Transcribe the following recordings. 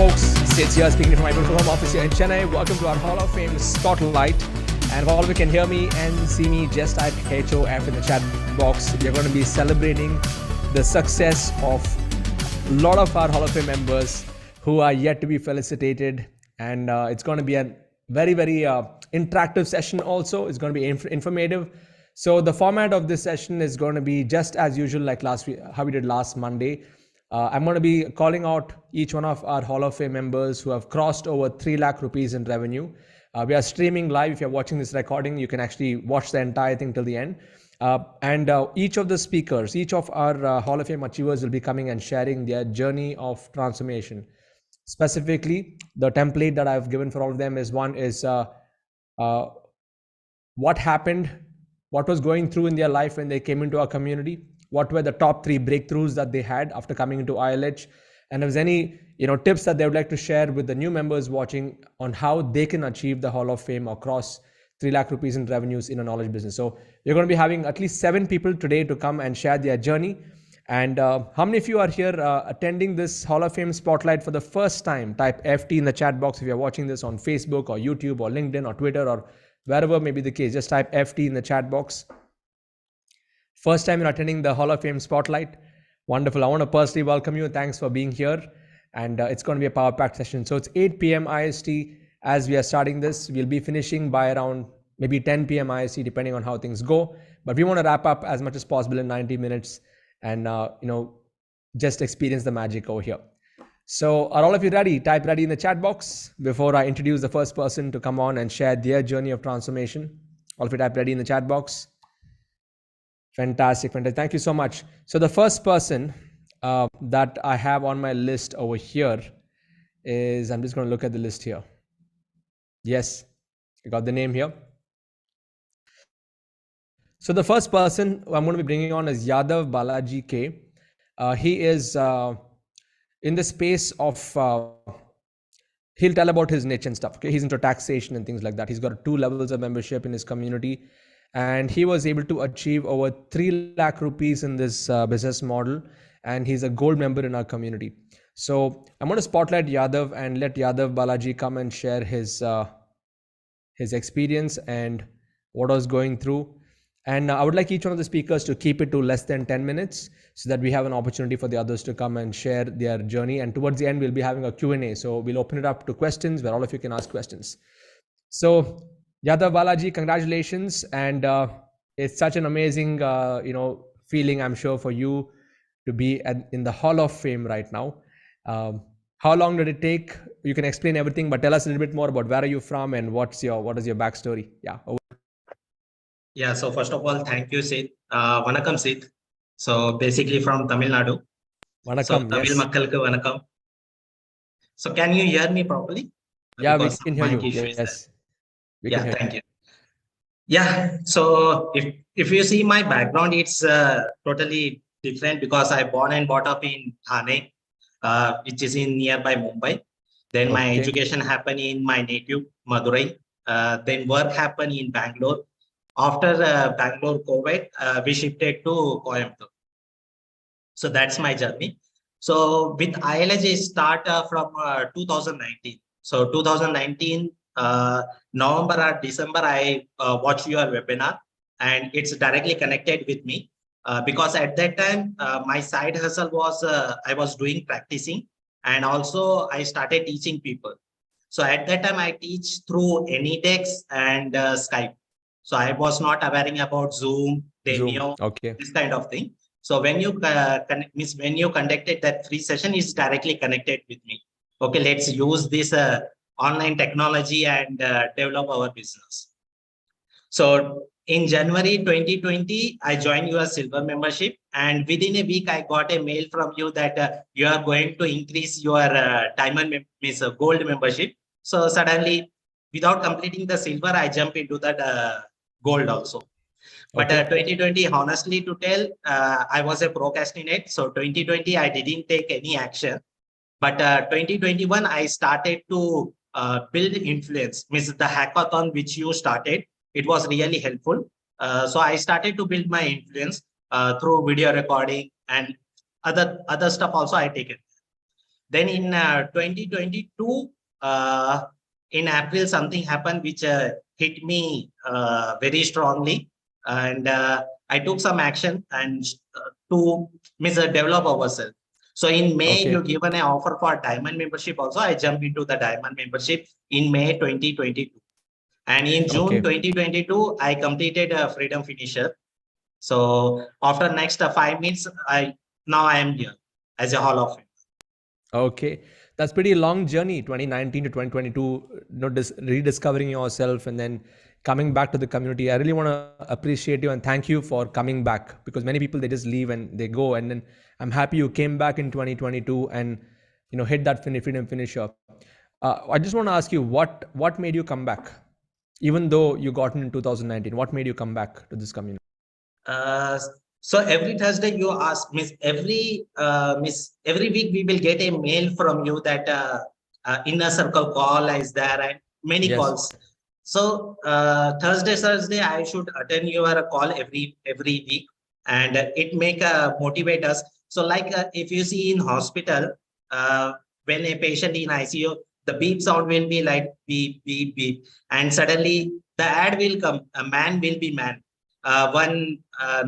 folks, Sid here speaking from my home office here in Chennai. Welcome to our Hall of Fame Spotlight. And all of you can hear me and see me, just type HOF in the chat box. We are going to be celebrating the success of a lot of our Hall of Fame members who are yet to be felicitated. And it's going to be a very, very interactive session also. It's going to be informative. So the format of this session is going to be just as usual, like last week, how we did last Monday. I'm going to be calling out each one of our Hall of Fame members who have crossed over 3 lakh rupees in revenue. We are streaming live. If you're watching this recording, you can actually watch the entire thing till the end. And each of the speakers, each of our Hall of Fame achievers will be coming and sharing their journey of transformation. Specifically, the template that I've given for all of them is one is what happened, what was going through in their life when they came into our community, what were the top 3 breakthroughs that they had after coming into ILH, and if there's any tips that they would like to share with the new members watching on how they can achieve the Hall of Fame or cross 3 lakh rupees in revenues in a knowledge business. So we're going to be having at least 7 people today to come and share their journey. And how many of you are here attending this Hall of Fame Spotlight for the first time? Type FT in the chat box if you're watching this on Facebook or YouTube or LinkedIn or Twitter or wherever may be the case. Just type FT in the chat box. First time you're attending the Hall of Fame Spotlight. Wonderful. I want to personally welcome you. Thanks for being here. And it's going to be a power-packed session. So it's 8 p.m. IST as we are starting this. We'll be finishing by around maybe 10 p.m. IST depending on how things go. But we want to wrap up as much as possible in 90 minutes and just experience the magic over here. So are all of you ready? Type ready in the chat box before I introduce the first person to come on and share their journey of transformation. All of you type ready in the chat box. Fantastic, fantastic. Thank you so much. So the first person that I have on my list over here is, I'm just going to look at the list here. Yes, I got the name here. So the first person I'm going to be bringing on is Yadav Balaji K. He is in the space of, he'll tell about his niche and stuff. Okay, he's into taxation and things like that. He's got 2 levels of membership in his community. And he was able to achieve over 3 lakh rupees in this business model. And he's a gold member in our community. So I'm going to spotlight Yadav and let Yadav Balaji come and share his experience and what I was going through. And I would like each one of the speakers to keep it to less than 10 minutes so that we have an opportunity for the others to come and share their journey. And towards the end, we'll be having a Q&A. So we'll open it up to questions where all of you can ask questions. So Yadav Balaji, congratulations. And it's such an amazing, feeling, I'm sure, for you to be in the Hall of Fame right now. How long did it take? You can explain everything, but tell us a little bit more about where are you from and what is your backstory? Yeah. Yeah. So first of all, thank you, Sid. Vanakkam, Sid. So basically from Tamil Nadu. Vanakkam, so Tamil yes. Makkalku Vanakkam. So can you hear me properly? Yeah, we can hear you. Yes. Yeah, thank you. Yeah, so if you see my background, it's totally different because I born and brought up in Thane, which is in nearby Mumbai. Then my education happened in my native Madurai. Then work happened in Bangalore. After Bangalore COVID, we shifted to Coimbatore. So that's my journey. So with ILH, I start from 2019. So 2019. November or December, I watched your webinar and it's directly connected with me because at that time, my side hustle was I was doing practicing and also I started teaching people. So at that time, I teach through AnyText and Skype. So I was not aware about Zoom, Demio, this kind of thing. So when you conducted that free session, it's directly connected with me. Okay, let's use this online technology and develop our business. So in January 2020, I joined your silver membership and within a week, I got a mail from you that you are going to increase your diamond gold membership. So suddenly, without completing the silver, I jump into that gold also. But 2020, honestly to tell, I was a procrastinate. So 2020, I didn't take any action. But 2021, I started to build influence. Means the hackathon which you started, it was really helpful. So I started to build my influence through video recording and other stuff also I taken. Then in 2022, in April, something happened which hit me very strongly, and I took some action and to develop ourselves. So in May, Okay. you given an offer for diamond membership. Also, I jumped into the diamond membership in May 2022, and in June Okay. 2022, I completed a freedom finisher. So after next 5 minutes, now I am here as a Hall of Fame. Okay, that's pretty long journey, 2019 to 2022, rediscovering yourself and then coming back to the community. I really want to appreciate you and thank you for coming back, because many people, they just leave and they go, and then I'm happy you came back in 2022 and hit that freedom finisher. I just want to ask you, what made you come back, even though you got in 2019? What made you come back to this community? Uh, so every Thursday you ask, every week we will get a mail from you that inner circle call is there and many Yes. calls. So Thursday I should attend your call every week, and it make motivate us. So like if you see in hospital, when a patient in ICU, the beep sound will be like beep beep beep, and suddenly the ad will come. A man will be man. One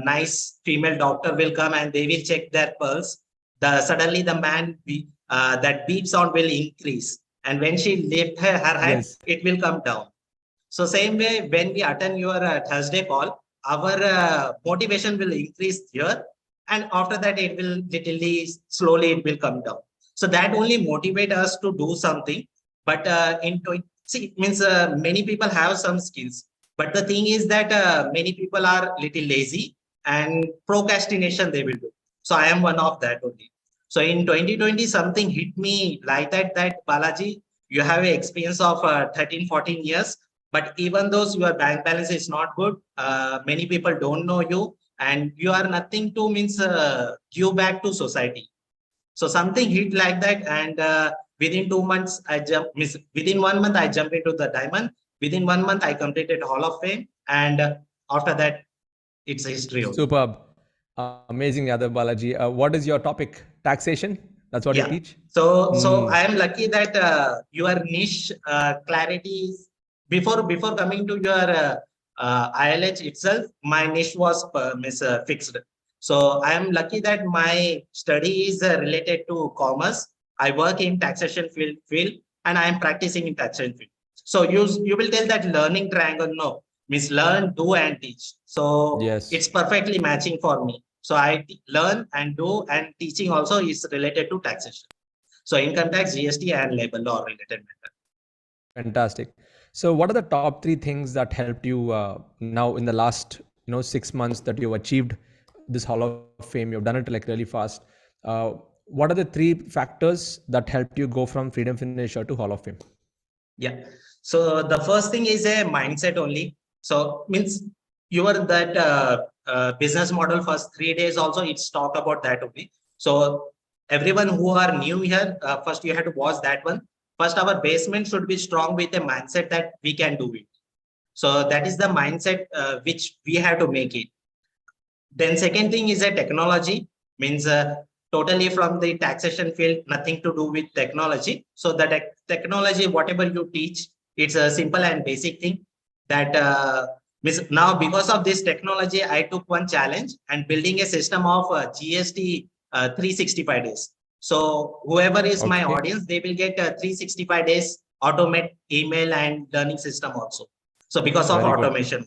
nice female doctor will come and they will check their pulse. Suddenly the man that beep sound will increase, and when she lift her hand, Yes. it will come down. So same way, when we attend your Thursday call, our motivation will increase here, and after that it will literally slowly it will come down. So that only motivate us to do something. But see, means many people have some skills, but the thing is that many people are little lazy and procrastination they will do. So I am one of that only. So in 2020, something hit me like that Balaji, you have an experience of 13, 14 years, but even though your bank balance is not good, many people don't know you, and you are nothing to give back to society. So something hit like that, and within 2 months, within 1 month, I jump into the diamond. Within 1 month, I completed Hall of Fame, and after that, it's a history only. Superb. Amazing, Yadav Balaji. What is your topic? Taxation? That's what you Yeah. teach? So I am lucky that your niche clarity before coming to your ILH itself, my niche was fixed. So I am lucky that my study is related to commerce. I work in taxation field, and I am practicing in taxation field. So you will tell that learning triangle, no, means learn, do, and teach. So Yes. it's perfectly matching for me. So I learn and do, and teaching also is related to taxation. So income tax, GST, and labor law related matter. Fantastic. So what are the top three things that helped you now in the last 6 months that you've achieved this Hall of Fame? You've done it like really fast. What are the three factors that helped you go from freedom finisher to Hall of Fame? Yeah. So the first thing is a mindset only. So means your that business model first 3 days also it's talk about that only. So everyone who are new here, first you have to watch that one. First, our basement should be strong with a mindset that we can do it. So that is the mindset which we have to make it. Then second thing is a technology, means totally from the taxation field, nothing to do with technology. So the technology, whatever you teach, it's a simple and basic thing that now because of this technology, I took one challenge and building a system of GST 365 days. So whoever is my Okay. audience, they will get 365 days automate email and learning system also. So because of Very good. automation.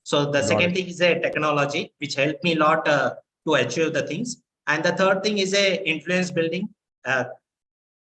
So the Got second it. thing is a technology which helped me a lot to achieve the things. And the third thing is a influence building.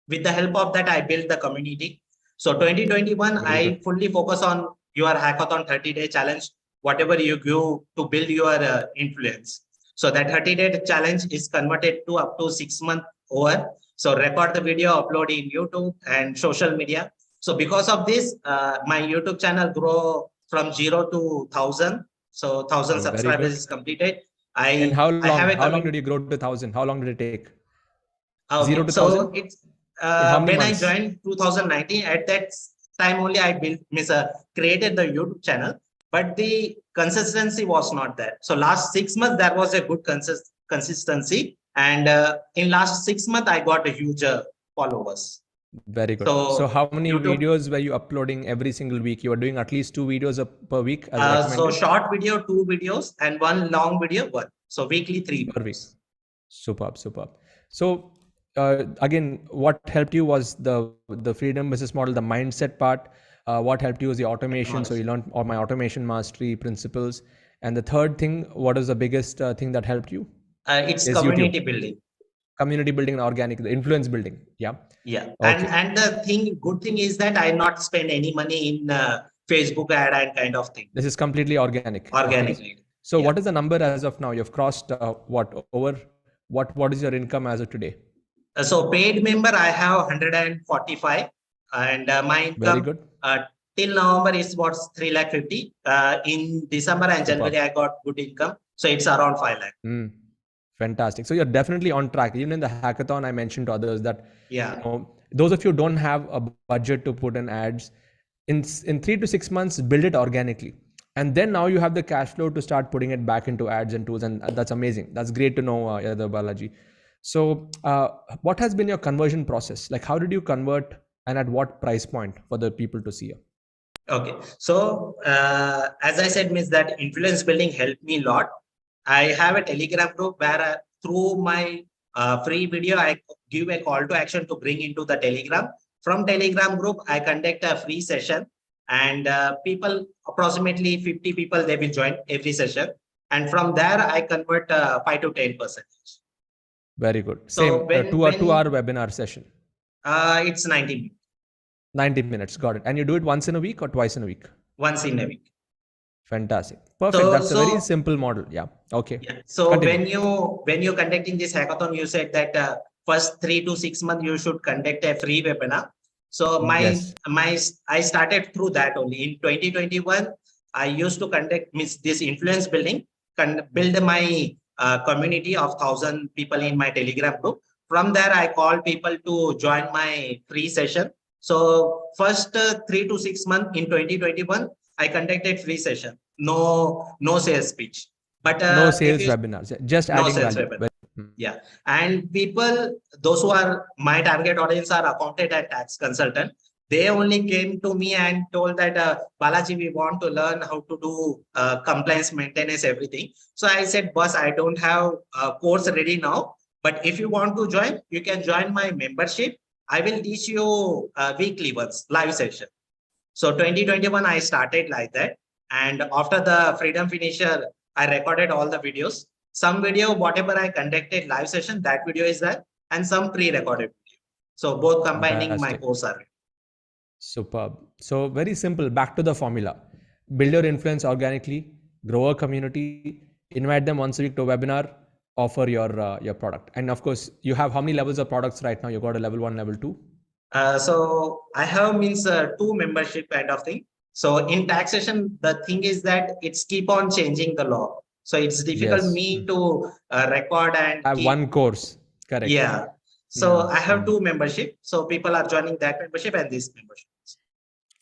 With the help of that, I built the community. So 2021, Very I good. fully focus on your hackathon 30-day challenge, whatever you give to build your influence. So that 30-day challenge is converted to up to 6 months over. So record the video, upload in YouTube and social media. So because of this, my YouTube channel grow from 0 to 1,000. So 1,000 Very subscribers good. is completed. And I have a how long community. did you grow to 1,000? How long did it take? 0 Okay, to so 1,000? it's In how many when I months? joined 2019, at that time only I created the YouTube channel, but the consistency was not there. So last 6 months there was a good consistency, and in last 6 months I got a huge followers. Very good. So So how many YouTube, videos were you uploading every single week? You were doing at least 2 videos per week as so recommended short video, 2 videos, and one long video, 1. So weekly 3 per week. videos. Superb, superb. So again, what helped you was the freedom business model, the mindset part. What helped you was the automation. So you learned all my automation mastery principles. And the third thing, what is the biggest thing that helped you? It's Is community YouTube. building. Community building and organic, the influence building. Yeah. Yeah. Okay. And the good thing is that I not spend any money in Facebook ad and kind of thing. This is completely organic. Organically. Okay. So Yeah. what is the number as of now? You've crossed what is your income as of today? So paid member, I have 145, and my Very income good. till November is what's 350. In December and January, I got good income. So it's around 5 lakh. Fantastic. So you're definitely on track. Even in the hackathon, I mentioned to others that those of you who don't have a budget to put in ads, in 3 to 6 months, build it organically. And then now you have the cash flow to start putting it back into ads and tools. And that's amazing. That's great to know, Yadav Balaji. So what has been your conversion process? Like, how did you convert and at what price point for the people to see you? Okay. So as I said, means that influence building helped me a lot. I have a Telegram group where through my free video, I give a call to action to bring into the Telegram. From Telegram group, I conduct a free session, and people, approximately 50 people, they will join every session. And from there, I convert 5 to 10%. Very good. So Same, 2-hour webinar session. It's 90 minutes. 90 minutes. Got it. And you do it once in a week or twice in a week? Once in a week. Fantastic. Perfect. That's a very simple model. Yeah. Okay. Yeah. So continue. when you're conducting this hackathon, you said that first 3 to 6 months you should conduct a free webinar. So I started through that only. In 2021, I used to conduct this influence building, build my community of 1,000 people in my Telegram group. From there, I call people to join my free session. So first 3 to 6 months in 2021, I conducted free session. No sales pitch. But no sales webinars, just adding value. Yeah. And people, those who are my target audience are accountant and tax consultant. They only came to me and told that, Balaji, we want to learn how to do compliance, maintenance, everything. So I said, boss, I don't have a course ready now. But if you want to join, you can join my membership. I will teach you weekly ones, live session. So 2021, I started like that. And after the Freedom Finisher, I recorded all the videos. Some video, whatever I conducted live session, that video is there, and some pre-recorded video. So both combining my course are. Superb. So very simple. Back to the formula. Build your influence organically, grow a community, invite them once a week to a webinar, offer your product. And of course, you have how many levels of products right now? You got a level 1, level 2? So I have 2 membership kind of thing. So in taxation, the thing is that it's keep on changing the law. So it's difficult me to record and have one course. Correct. Yeah. So I have 2 membership. So people are joining that membership and this membership.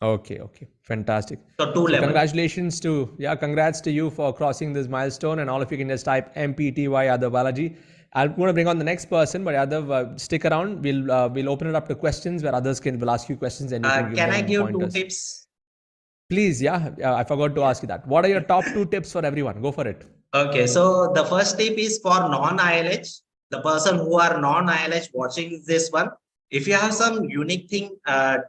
Okay. Fantastic. So 2 levels. Congrats to you for crossing this milestone. And all of you can just type MPTY Yadav Balaji. I'm going to bring on the next person, but Yadav, stick around. We'll open it up to questions where others will ask you questions and you can I give pointers. 2 tips? Please, I forgot to ask you that. What are your top 2 tips for everyone? Go for it. Okay, so the first tip is for non-ILH, the person who are non-ILH watching this one. If you have some unique thing,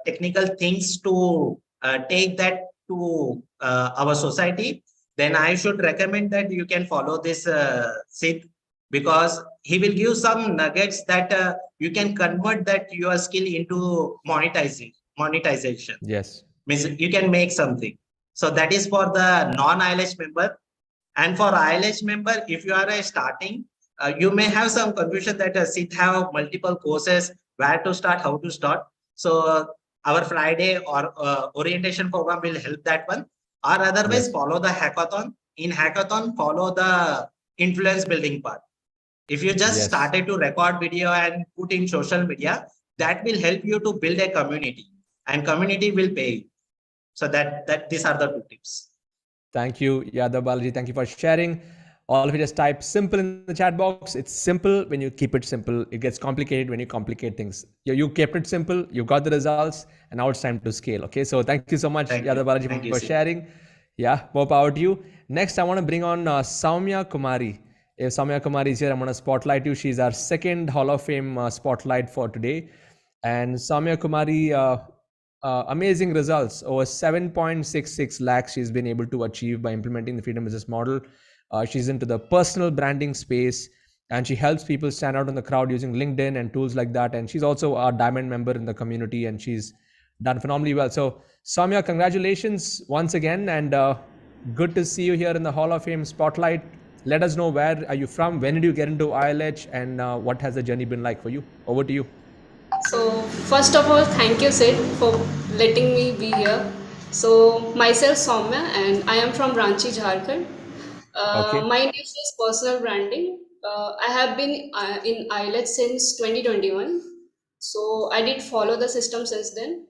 technical things to take that to our society, then I should recommend that you can follow this Sid, because he will give some nuggets that you can convert that your skill into monetization. Yes. Means you can make something. So that is for the non-ILH member. And for ILH member, if you are starting, you may have some confusion that Sid have multiple courses, where to start, how to start. So our Friday or orientation program will help that one. Or otherwise, follow the hackathon. In hackathon, follow the influence building part. If you just started to record video and put in social media, that will help you to build a community, and community will pay you. So that these are the 2 tips. Thank you, Yadav Balaji. Thank you for sharing. All of you just type simple in the chat box. It's simple when you keep it simple. It gets complicated when you complicate things. You kept it simple, you got the results, and now it's time to scale. Okay, so thank you so much, Yadav Balaji, Thank you, for Sid. sharing. Yeah, more power to you. Next, I want to bring on Saumya Kumari. If Saumya Kumari is here, I'm going to spotlight you. She's our second Hall of Fame spotlight for today. And Saumya Kumari, amazing results. Over 7.66 lakhs she's been able to achieve by implementing the Freedom Business Model. She's into the personal branding space, and she helps people stand out in the crowd using LinkedIn and tools like that. And she's also a diamond member in the community, and she's done phenomenally well. So, Saumya, congratulations once again, and good to see you here in the Hall of Fame spotlight. Let us know, where are you from, when did you get into ILH, and what has the journey been like for you? Over to you. So first of all, thank you, Sid, for letting me be here. So myself, Soumya, and I am from Ranchi, Jharkhand. Okay. My niche is personal branding. I have been in IELTS since 2021. So I did follow the system since then.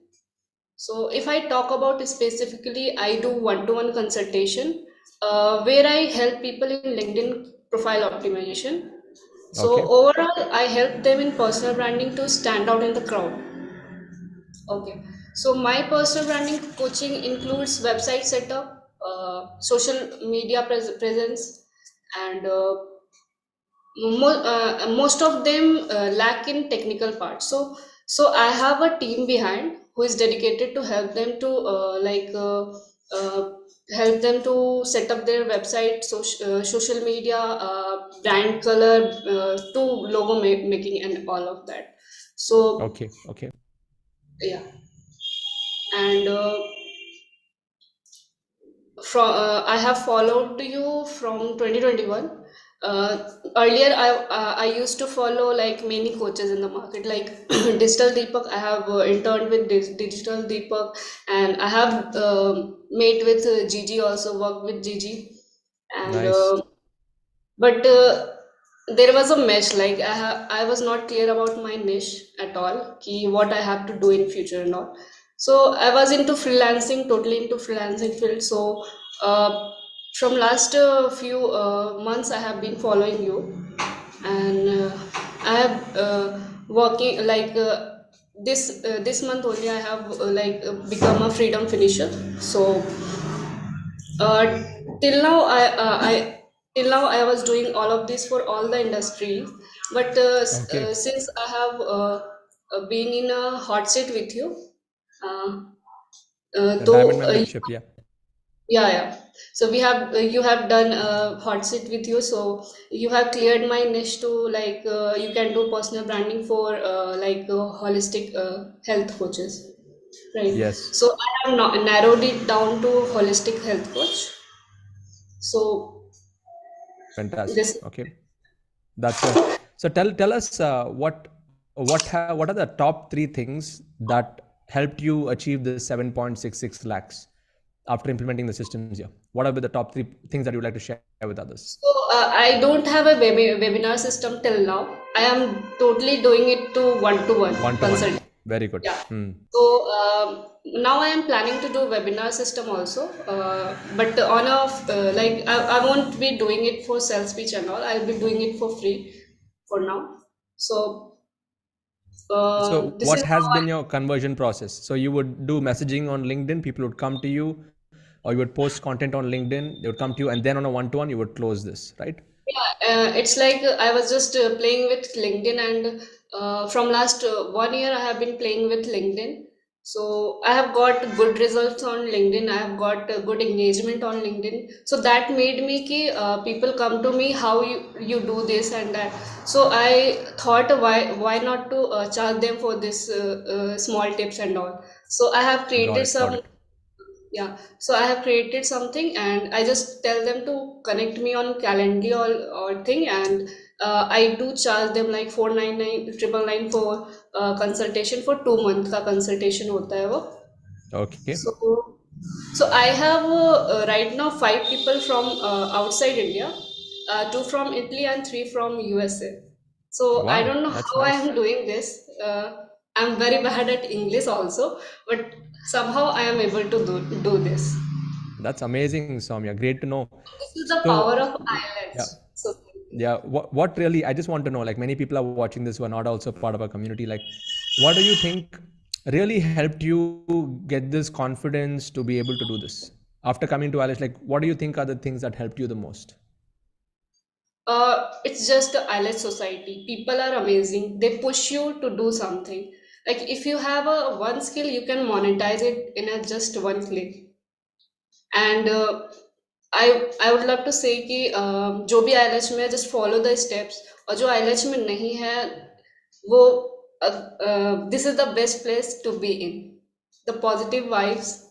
So if I talk about specifically, I do one-to-one consultation where I help people in LinkedIn profile optimization. So Okay. overall, I help them in personal branding to stand out in the crowd. Okay. So my personal branding coaching includes website setup, social media presence, and most of them lack in technical part. So I have a team behind who is dedicated to help them to uh, help them to set up their website, social media, brand color, to logo making and all of that. So Okay. Okay. yeah, and from I have followed you from 2021. Earlier, I used to follow like many coaches in the market, like Digital Deepak. I have interned with Digital Deepak, and I have met with Gigi, also worked with Gigi, and Nice. but there was a mesh. Like I was not clear about my niche at all. Ki what I have to do in future and all. So I was into freelancing, totally into freelancing field. So from last few months, I have been following you, and I have working like this month only. I have become a freedom finisher. So uh, till now till now I was doing all of this for all the industries, but Okay. since I have been in a hot seat with you, uh, The diamond though membership. Yeah. yeah, yeah. So we have you have done a hot seat with you, so you have cleared my niche to like you can do personal branding for holistic health coaches, right? Yes. So I have narrowed it down to holistic health coach. So Fantastic. this Okay. That's good. So tell us what are the top three things that helped you achieve the 7.66 lakhs after implementing the systems here? What are the top three things that you would like to share with others? so I don't have a webinar system till now. I am totally doing it to one One to one. consult. Very good. Yeah. Hmm. So now I am planning to do webinar system also, but on a I won't be doing it for sales pitch and all. I'll be doing it for free for now. So So this is what has how been your conversion process? So you would do messaging on LinkedIn, people would come to you, or you would post content on LinkedIn, they would come to you, and then on a one-to-one, you would close this, right? Yeah, it's like I was just playing with LinkedIn, and from last 1 year, I have been playing with LinkedIn. So I have got good results on LinkedIn. I have got good engagement on LinkedIn. So that made me ki people come to me how you do this and that. So I thought why not to charge them for this small tips and all. So I have Got created it. Got some, it. yeah, so I have created something and I just tell them to connect me on Calendly or thing, and I do charge them like 499 999 for consultation for 2 month का consultation होता है वो. Okay. So so I have right now 5 people from outside India, two from Italy and three from USA. So I Wow, don't know that's how I nice. am doing this. I'm very bad at English also, but somehow I am able to do this. That's amazing, Soumya. Great to know. This is the So, power of yeah, IELTS. So yeah. What really? I just want to know. Like many people are watching this who are not also part of our community. Like, what do you think really helped you get this confidence to be able to do this after coming to IELTS? Like, what do you think are the things that helped you the most? it's just the IELTS society. People are amazing. They push you to do something. Like if you have a one skill, you can monetize it in a just one click. And I would love to say कि जो भी IELTS में just follow the steps, और जो IELTS में नहीं है वो this is the best place to be in. The positive vibes,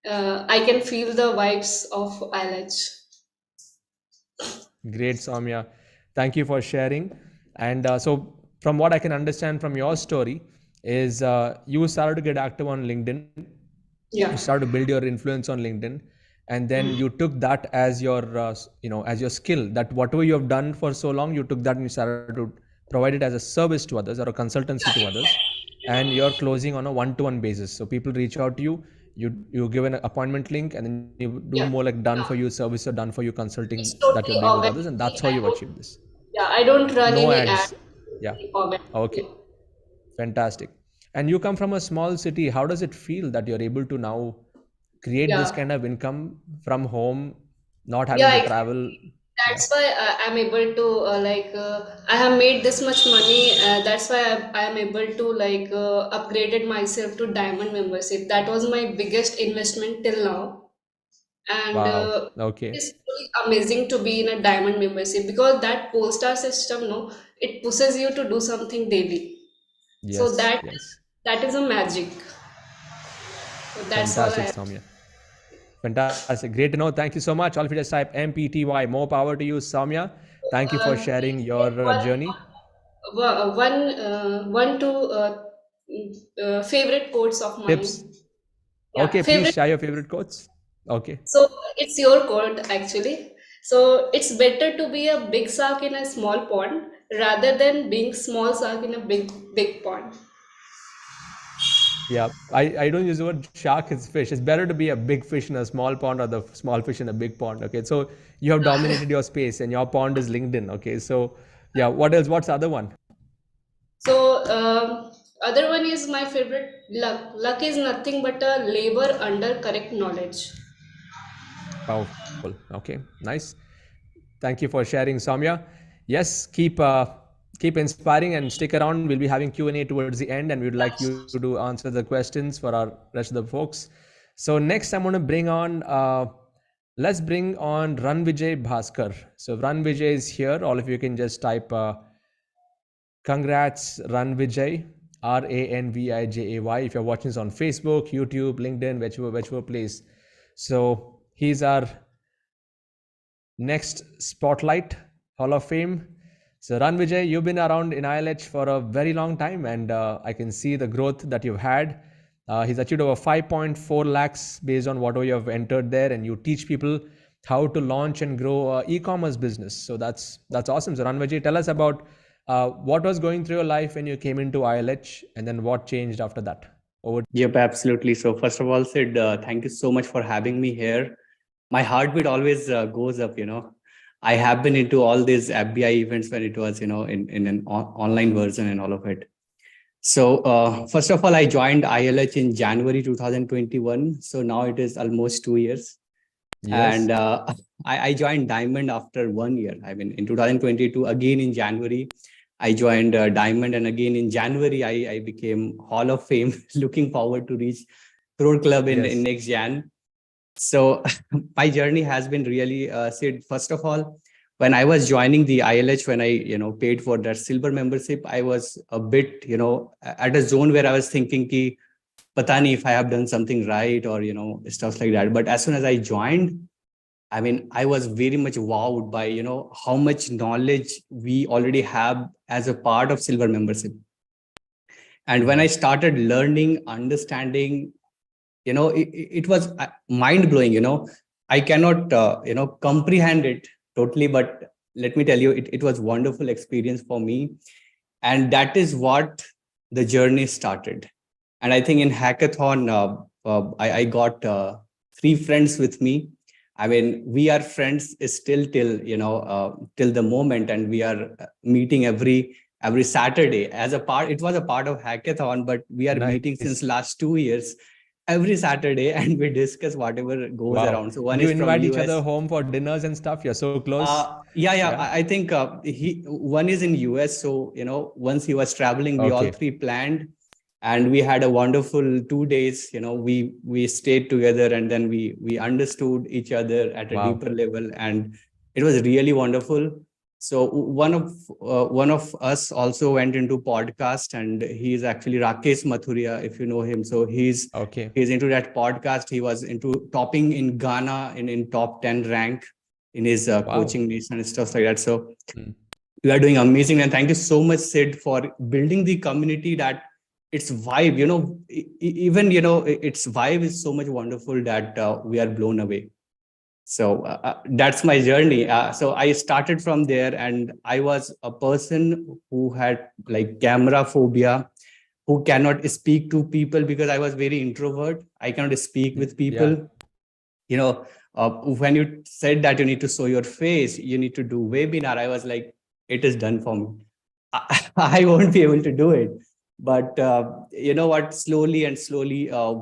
I can feel the vibes of IELTS. Great, Soumya. Thank you for sharing. And so, from what I can understand from your story, is you started to get active on LinkedIn. Yeah. You started to build your influence on LinkedIn, and then you took that as your, as your skill. That whatever you have done for so long, you took that and you started to provide it as a service to others or a consultancy to others, and you're closing on a one-to-one basis. So people reach out to you. You give an appointment link, and then you do Yeah. more like done for you service or done for you consulting It's that you're totally doing with others, and organic. that's how you've achieved this. Yeah, I don't run No any ad. ads. Yeah. Okay. Organically. Fantastic. And you come from a small city. How does it feel that you're able to now create this Yeah. kind of income from home, not having Yeah, to exactly. travel? Yeah. That's why I'm able to I have made this much money. That's why I'm able to upgraded myself to diamond membership. That was my biggest investment till now, and Wow. Okay. it's really amazing to be in a diamond membership because that pole star system, no, it pushes you to do something daily. So Yes. that Yes. that is a magic. So that's all I Fantastic, have. Soumya. Fantastic. Great to know. Thank you so much. All of you just type MPTY. More power to you, Soumya. Thank you for sharing Please your take journey. one two favorite quotes of Tips. mine. Yeah, Okay. Please favorite. share your favorite quotes. Okay. So it's your quote actually. So it's better to be a big shark in a small pond rather than being small shark in a big pond. Yeah, I don't use the word shark is fish. It's better to be a big fish in a small pond or the small fish in a big pond. Okay, so you have dominated your space and your pond is LinkedIn. Okay, so yeah, what else? What's the other one? So other one is my favorite. Luck. Luck is nothing but a labor under correct knowledge. Powerful. Okay, nice. Thank you for sharing, Soumya. Yes, keep inspiring and stick around. We'll be having Q&A towards the end, and we'd like you to answer the questions for our rest of the folks. So next, I'm going to bring on. Let's bring on Ran Vijay Bhaskar. So Ran Vijay is here. All of you can just type. Congrats, Ran Vijay, RANVIJAY. If you're watching this on Facebook, YouTube, LinkedIn, whichever place. So he's our next Spotlight Hall of Fame. So Ran Vijay, you've been around in ILH for a very long time, and I can see the growth that you've had. He's achieved over 5.4 lakhs based on whatever you have entered there, and you teach people how to launch and grow e-commerce business. So that's awesome. So Ran Vijay, tell us about what was going through your life when you came into ILH, and then what changed after that. Over. Yep, absolutely. So first of all, Sid, thank you so much for having me here. My heartbeat always goes up. I have been into all these FBI events when it was, in an online version and all of it. So first of all, I joined ILH in January 2021. So now it is almost 2 years. Yes. And I joined Diamond after 1 year. I mean, in 2022, again in January, I joined Diamond. And again in January, I became Hall of Fame, looking forward to reach Crore Club in next Jan. So my journey has been really, Sid, first of all, when I was joining the ILH, when I, paid for that silver membership, I was a bit, at a zone where I was thinking, ki, pata nahi if I have done something right or, stuff like that. But as soon as I joined, I mean, I was very much wowed by, how much knowledge we already have as a part of silver membership. And when I started learning, understanding, it was mind blowing, I cannot, comprehend it totally, but let me tell you, it was wonderful experience for me. And that is what the journey started. And I think in hackathon, I got three friends with me. I mean, we are friends still till, till the moment, and we are meeting every Saturday as a part. It was a part of hackathon, but we are meeting since last 2 years every Saturday, and we discuss whatever goes around. So one you is from invite US. each other home for dinners and stuff. You're so close. I think one is in US. So, once he was traveling, we all three planned, and we had a wonderful 2 days. We stayed together, and then we understood each other at a deeper level, and it was really wonderful. So one of us also went into podcast, and he is actually Rakesh Mathuria, if you know him. So he's into that podcast. He was into topping in Ghana in top 10 rank in his coaching niche and stuff like that. So you are doing amazing, and thank you so much, Sid, for building the community. That its vibe, even its vibe is so much wonderful that we are blown away. So that's my journey. So I started from there, and I was a person who had like camera phobia, who cannot speak to people because I was very introvert. I cannot speak with people. When you said that you need to show your face, you need to do webinar, I was like, it is done for me. I won't be able to do it. But you know what, slowly,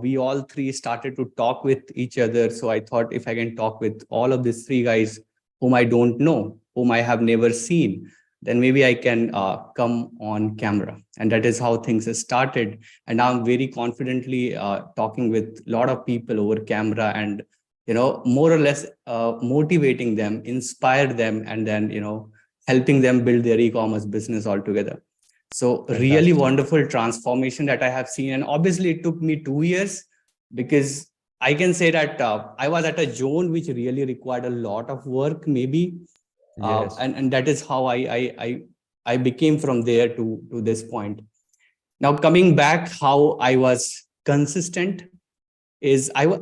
we all three started to talk with each other. So I thought, if I can talk with all of these three guys whom I don't know, whom I have never seen, then maybe I can come on camera. And that is how things started. And now I'm very confidently talking with a lot of people over camera, and more or less motivating them, inspire them, and then helping them build their e-commerce business altogether. So really wonderful transformation that I have seen. And obviously it took me 2 years, because I can say that I was at a zone which really required a lot of work, maybe. And that is how I became from there to this point. Now, coming back, how I was consistent is I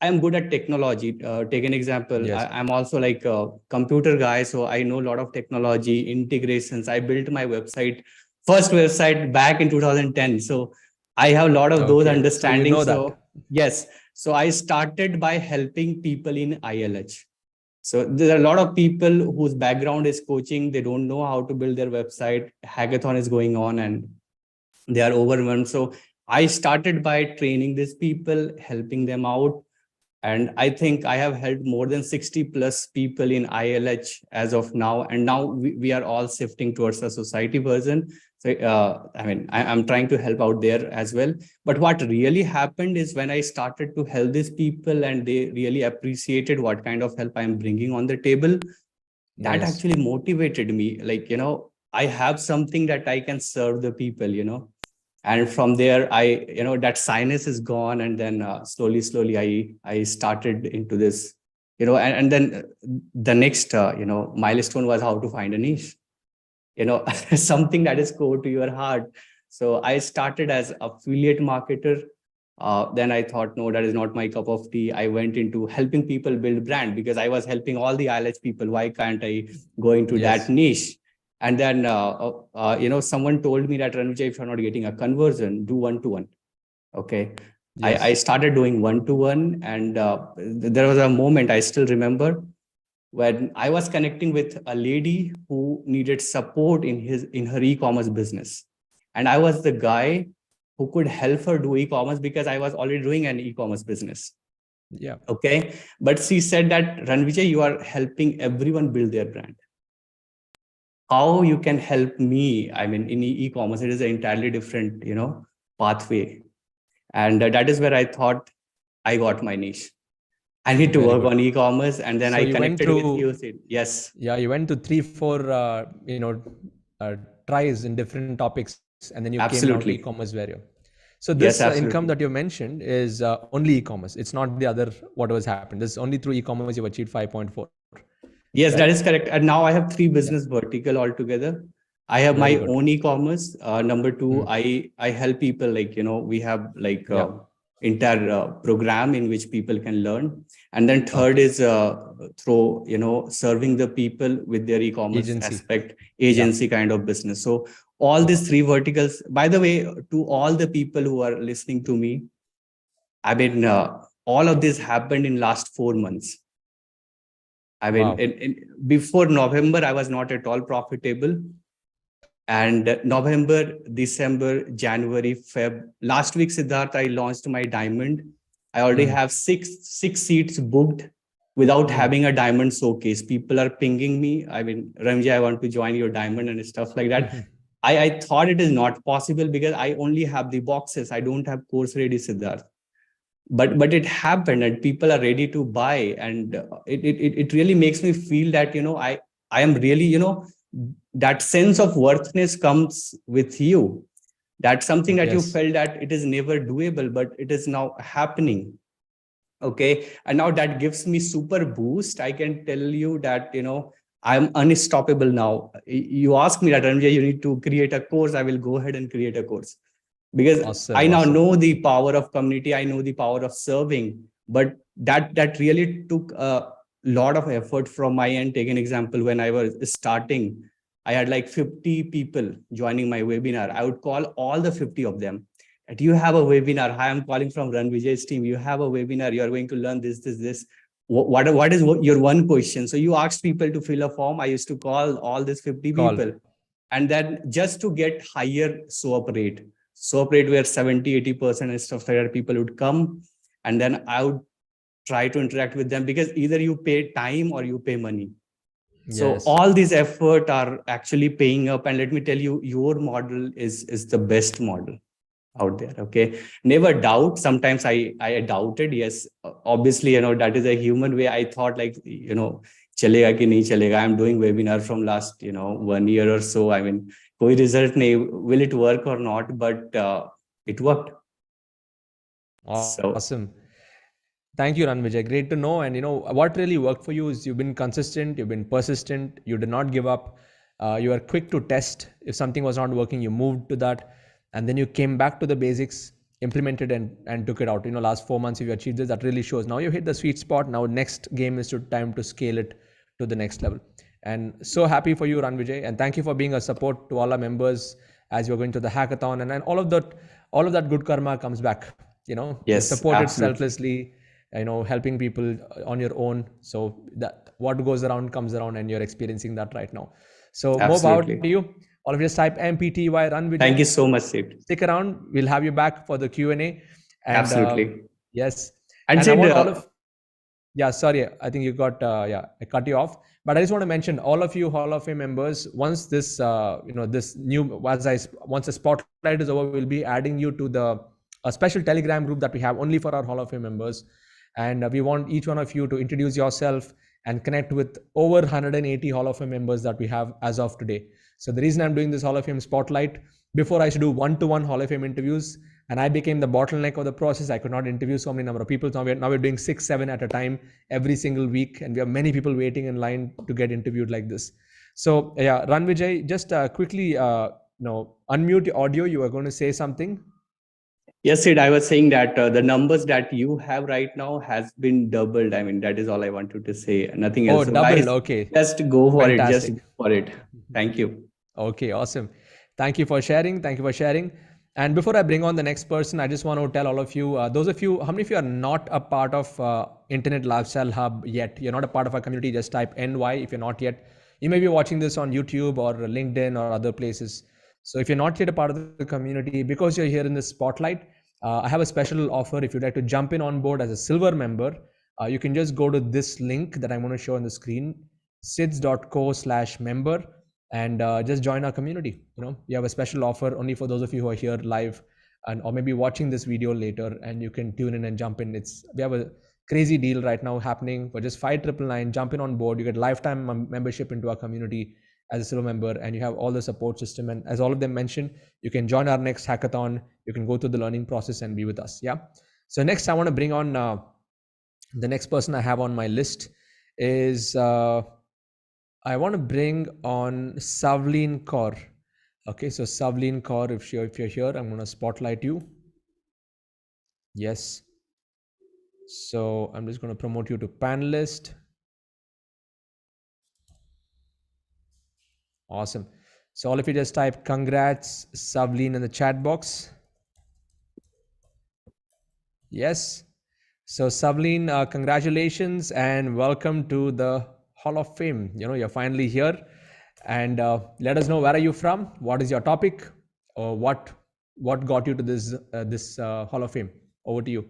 am good at technology. Take an example. I'm also like a computer guy. So I know a lot of technology integrations. I built my first website back in 2010. So I have a lot of those understandings. So yes. So I started by helping people in ILH. So there are a lot of people whose background is coaching. They don't know how to build their website. Hackathon is going on and they are overwhelmed. So I started by training these people, helping them out. And I think I have helped more than 60 plus people in ILH as of now. And now we are all shifting towards a society version. So, I'm trying to help out there as well. But what really happened is when I started to help these people and they really appreciated what kind of help I'm bringing on the table, that actually motivated me. Like, I have something that I can serve the people, And from there, that sinus is gone. And then slowly, I started into this, and then the next, milestone was how to find a niche, something that is core to your heart. So I started as affiliate marketer. Then I thought, no, that is not my cup of tea. I went into helping people build brand because I was helping all the ILH people. Why can't I go into that niche? And then, someone told me that, Ranvijay, if you're not getting a conversion, do one-to-one. Okay. Yes. I started doing one-to-one, and there was a moment I still remember when I was connecting with a lady who needed support in her e-commerce business. And I was the guy who could help her do e-commerce because I was already doing an e-commerce business. Yeah. Okay. But she said that, Ranvijay, you are helping everyone build their brand. How you can help me? I mean, in e-commerce, it is an entirely different, pathway. And that is where I thought I got my niche. I need to work on e-commerce, and then I connected with you. Yes. Yeah, you went to 3-4, tries in different topics, and then you came down to e-commerce warrior. So this income that you mentioned is only e-commerce. It's not the other whatever has happened. This is only through e-commerce you've achieved 5.4. Yes, that is correct. And now I have 3 business vertical altogether. I have my own e-commerce. Number 2, I help people like, we have like entire program in which people can learn. And then third is through, serving the people with their e-commerce aspect, agency kind of business. So all these 3 verticals, by the way, to all the people who are listening to me, I mean, all of this happened in last 4 months. I mean, Wow. before November, I was not at all profitable. And November, December, January, Feb, last week, Siddharth, I launched my diamond. I already have six seats booked without having a diamond showcase. People are pinging me. I mean, Ramji, I want to join your diamond and stuff like that. I thought it is not possible because I only have the boxes. I don't have course ready, Siddharth. But it happened and people are ready to buy. And it really makes me feel that, I am really, that sense of worthiness comes with you. That's something that you felt that it is never doable, but it is now happening. Okay. And now that gives me super boost. I can tell you that, I'm unstoppable now. You ask me that, Ranjay, you need to create a course. I will go ahead and create a course because I now know the power of community. I know the power of serving, but that really took a lot of effort from my end. Take an example. When I was starting, I had like 50 people joining my webinar. I would call all the 50 of them. Do you have a webinar? Hi, I'm calling from Run Vijay's team. You have a webinar. You are going to learn this. What is your one question? So you asked people to fill a form. I used to call all these 50 people. And then just to get higher swap rate where 70-80% and stuff like that, people would come, and then I would try to interact with them because either you pay time or you pay money. So all these effort are actually paying up. And let me tell you, your model is the best model out there. Okay. Never doubt. Sometimes I doubted. Yes, obviously, that is a human way. I thought like, chalega ki nahi chalega. I'm doing webinar from last, 1 year or so. I mean, koi result nahi, will it work or not? But it worked. Awesome. Thank you, Ran Vijay. Great to know. And what really worked for you is you've been consistent, you've been persistent, you did not give up. You are quick to test. If something was not working, you moved to that. And then you came back to the basics, implemented and took it out. Last 4 months, if you achieved this, that really shows. Now you hit the sweet spot. Now next game is time to scale it to the next level. And so happy for you, Ran Vijay. And thank you for being a support to all our members as you're going to the hackathon. And then all of that good karma comes back. Yes, you support absolutely. it selflessly, helping people on your own. So that what goes around comes around, and you're experiencing that right now. So more power to you. All of you just type MPTY Run Vijay. Thank you so much, Sid. Stick around. We'll have you back for the Q&A. Absolutely. Yes. And Sid, I want all of... Yeah, sorry. I think you got, I cut you off. But I just want to mention all of you Hall of Fame members, once this, this new, once the spotlight is over, we'll be adding you to a special Telegram group that we have only for our Hall of Fame members. And we want each one of you to introduce yourself and connect with over 180 Hall of Fame members that we have as of today. So the reason I'm doing this Hall of Fame spotlight, before I used to do one-to-one Hall of Fame interviews, and I became the bottleneck of the process. I could not interview so many number of people. Now we're doing 6-7 at a time every single week, and we have many people waiting in line to get interviewed like this. So yeah, Ran Vijay, just quickly, unmute your audio. You are going to say something. Yes, Sid, I was saying that the numbers that you have right now has been doubled. I mean, that is all I wanted to say. Nothing else. Oh, doubled. Okay. Just go for Fantastic. it. Just go for it. Thank you. Okay, awesome. Thank you for sharing. Thank you for sharing. And before I bring on the next person, I just want to tell all of you, those of you, how many of you are not a part of Internet Lifestyle Hub yet? You're not a part of our community. Just type NY if you're not yet. You may be watching this on YouTube or LinkedIn or other places. So if you're not yet a part of the community, because you're here in the spotlight, I have a special offer. If you'd like to jump in on board as a silver member, you can just go to this link that I'm going to show on the screen, sids.co/member, and just join our community. We have a special offer only for those of you who are here live or maybe watching this video later, and you can tune in and jump in. We have a crazy deal right now happening for just 5,999. Jump in on board. You get lifetime membership into our community as a silver member, and you have all the support system. And as all of them mentioned, you can join our next hackathon. You can go through the learning process and be with us. Yeah. So next, I want to bring on the next person I have on my list is I want to bring on Savin Cor. Okay, so Savin Cor, if you're here, I'm going to spotlight you. Yes. So I'm just going to promote you to panelist. Awesome. So all of you just type congrats Savin in the chat box. Yes. So, Savin, congratulations and welcome to the Hall of Fame. You're finally here, and let us know, where are you from? What is your topic? Or what got you to this Hall of Fame? Over to you.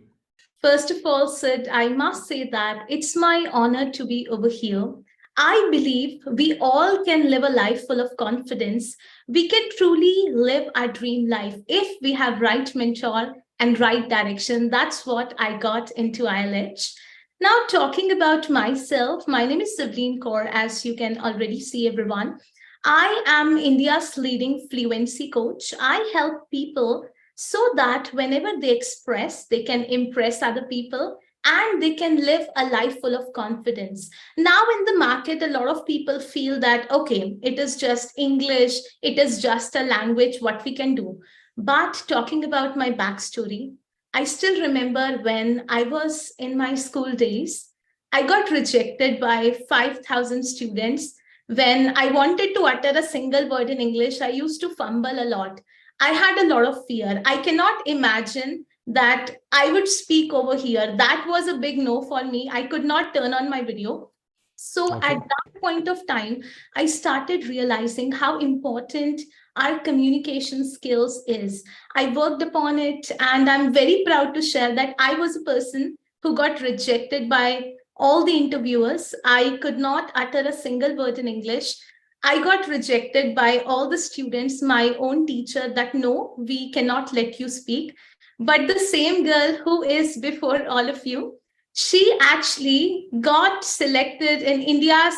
First of all, Sid, I must say that it's my honor to be over here. I believe we all can live a life full of confidence. We can truly live our dream life if we have right mentor and right direction. That's what I got into ILH. Now, talking about myself, my name is Savin Cor, as you can already see, everyone. I am India's leading fluency coach. I help people so that whenever they express, they can impress other people and they can live a life full of confidence. Now, in the market, a lot of people feel that, okay, it is just English, it is just a language, what we can do. But talking about my backstory, I still remember when I was in my school days, I got rejected by 5,000 students. When I wanted to utter a single word in English, I used to fumble a lot. I had a lot of fear. I cannot imagine that I would speak over here. That was a big no for me. I could not turn on my video. So Okay. at that point of time, I started realizing how important our communication skills is. I worked upon it, and I'm very proud to share that I was a person who got rejected by all the interviewers. I could not utter a single word in English. I got rejected by all the students, my own teacher, that no, we cannot let you speak. But the same girl who is before all of you, she actually got selected in India's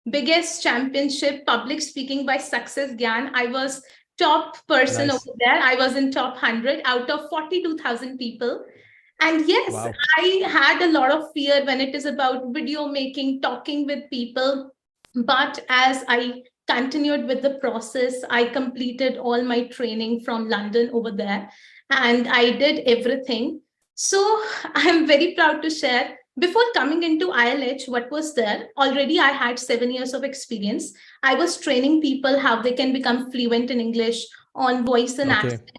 biggest championship, public speaking by Success Gyan. I was top person Nice. over there. I was in top 100 out of 42,000 people. And yes, Wow. I had a lot of fear when it is about video making, talking with people. But as I continued with the process, I completed all my training from London over there, and I did everything. So I'm very proud to share. Before coming into ILH, what was there? Already I had 7 years of experience. I was training people how they can become fluent in English on voice and Okay. accent.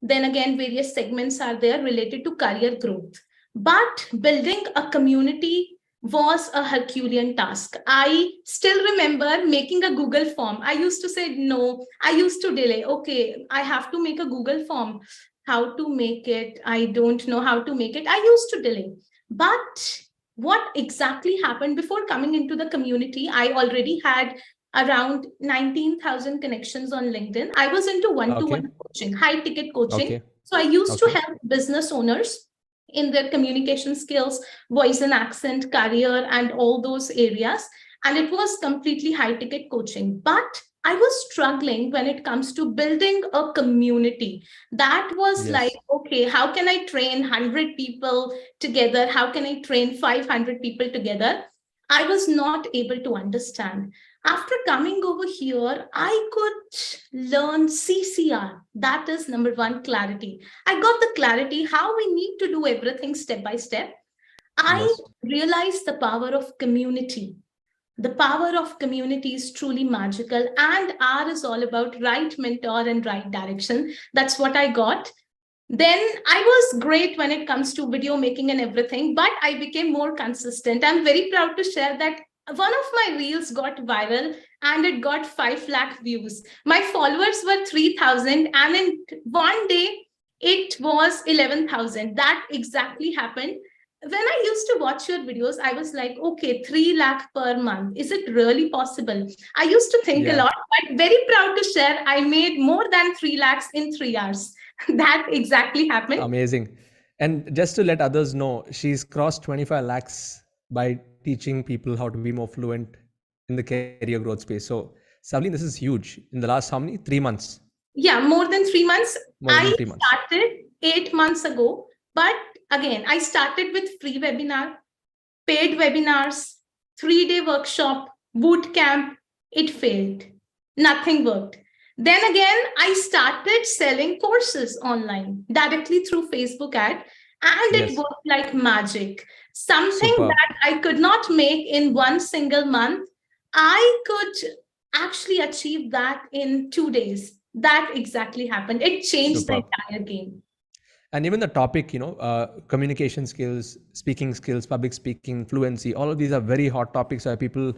Then again, various segments are there related to career growth. But building a community was a Herculean task. I still remember making a Google form. I used to say no. I used to delay. Okay, I have to make a Google form. How to make it? I don't know how to make it. I used to delay. But what exactly happened before coming into the community? I already had around 19,000 connections on LinkedIn. I was into one-to-one coaching, high ticket coaching. Okay. So I used to Okay. help business owners in their communication skills, voice and accent, career, and all those areas. And it was completely high ticket coaching. But I was struggling when it comes to building a community. That was Yes. like, okay, how can I train 100 people together? How can I train 500 people together? I was not able to understand. After coming over here, I could learn CCR. That is number one, clarity. I got the clarity how we need to do everything step by step. I Yes. realized the power of community. The power of community is truly magical, and R is all about right mentor and right direction. That's what I got. Then I was great when it comes to video making and everything, but I became more consistent. I'm very proud to share that one of my reels got viral and it got 5 lakh views. My followers were 3,000, and in one day it was 11,000. That exactly happened. When I used to watch your videos, I was like, okay, 3 lakh per month. Is it really possible? I used to think a Yeah. lot, but very proud to share, I made more than 3 lakhs in 3 hours. That exactly happened. Amazing. And just to let others know, she's crossed 25 lakhs by teaching people how to be more fluent in the career growth space. So, Savleen, this is huge. In the last how many? 3 months. Yeah, more than 3 months. More than I 3 months. started 8 months ago, but again, I started with free webinar, paid webinars, 3-day workshop, boot camp. It failed. Nothing worked. Then again, I started selling courses online directly through Facebook ad, and it Yes. worked like magic. Something Superb. that I could not make in one single month, I could actually achieve that in 2 days. That exactly happened. It changed the Superb. entire game. And even the topic, communication skills, speaking skills, public speaking, fluency, all of these are very hot topics where people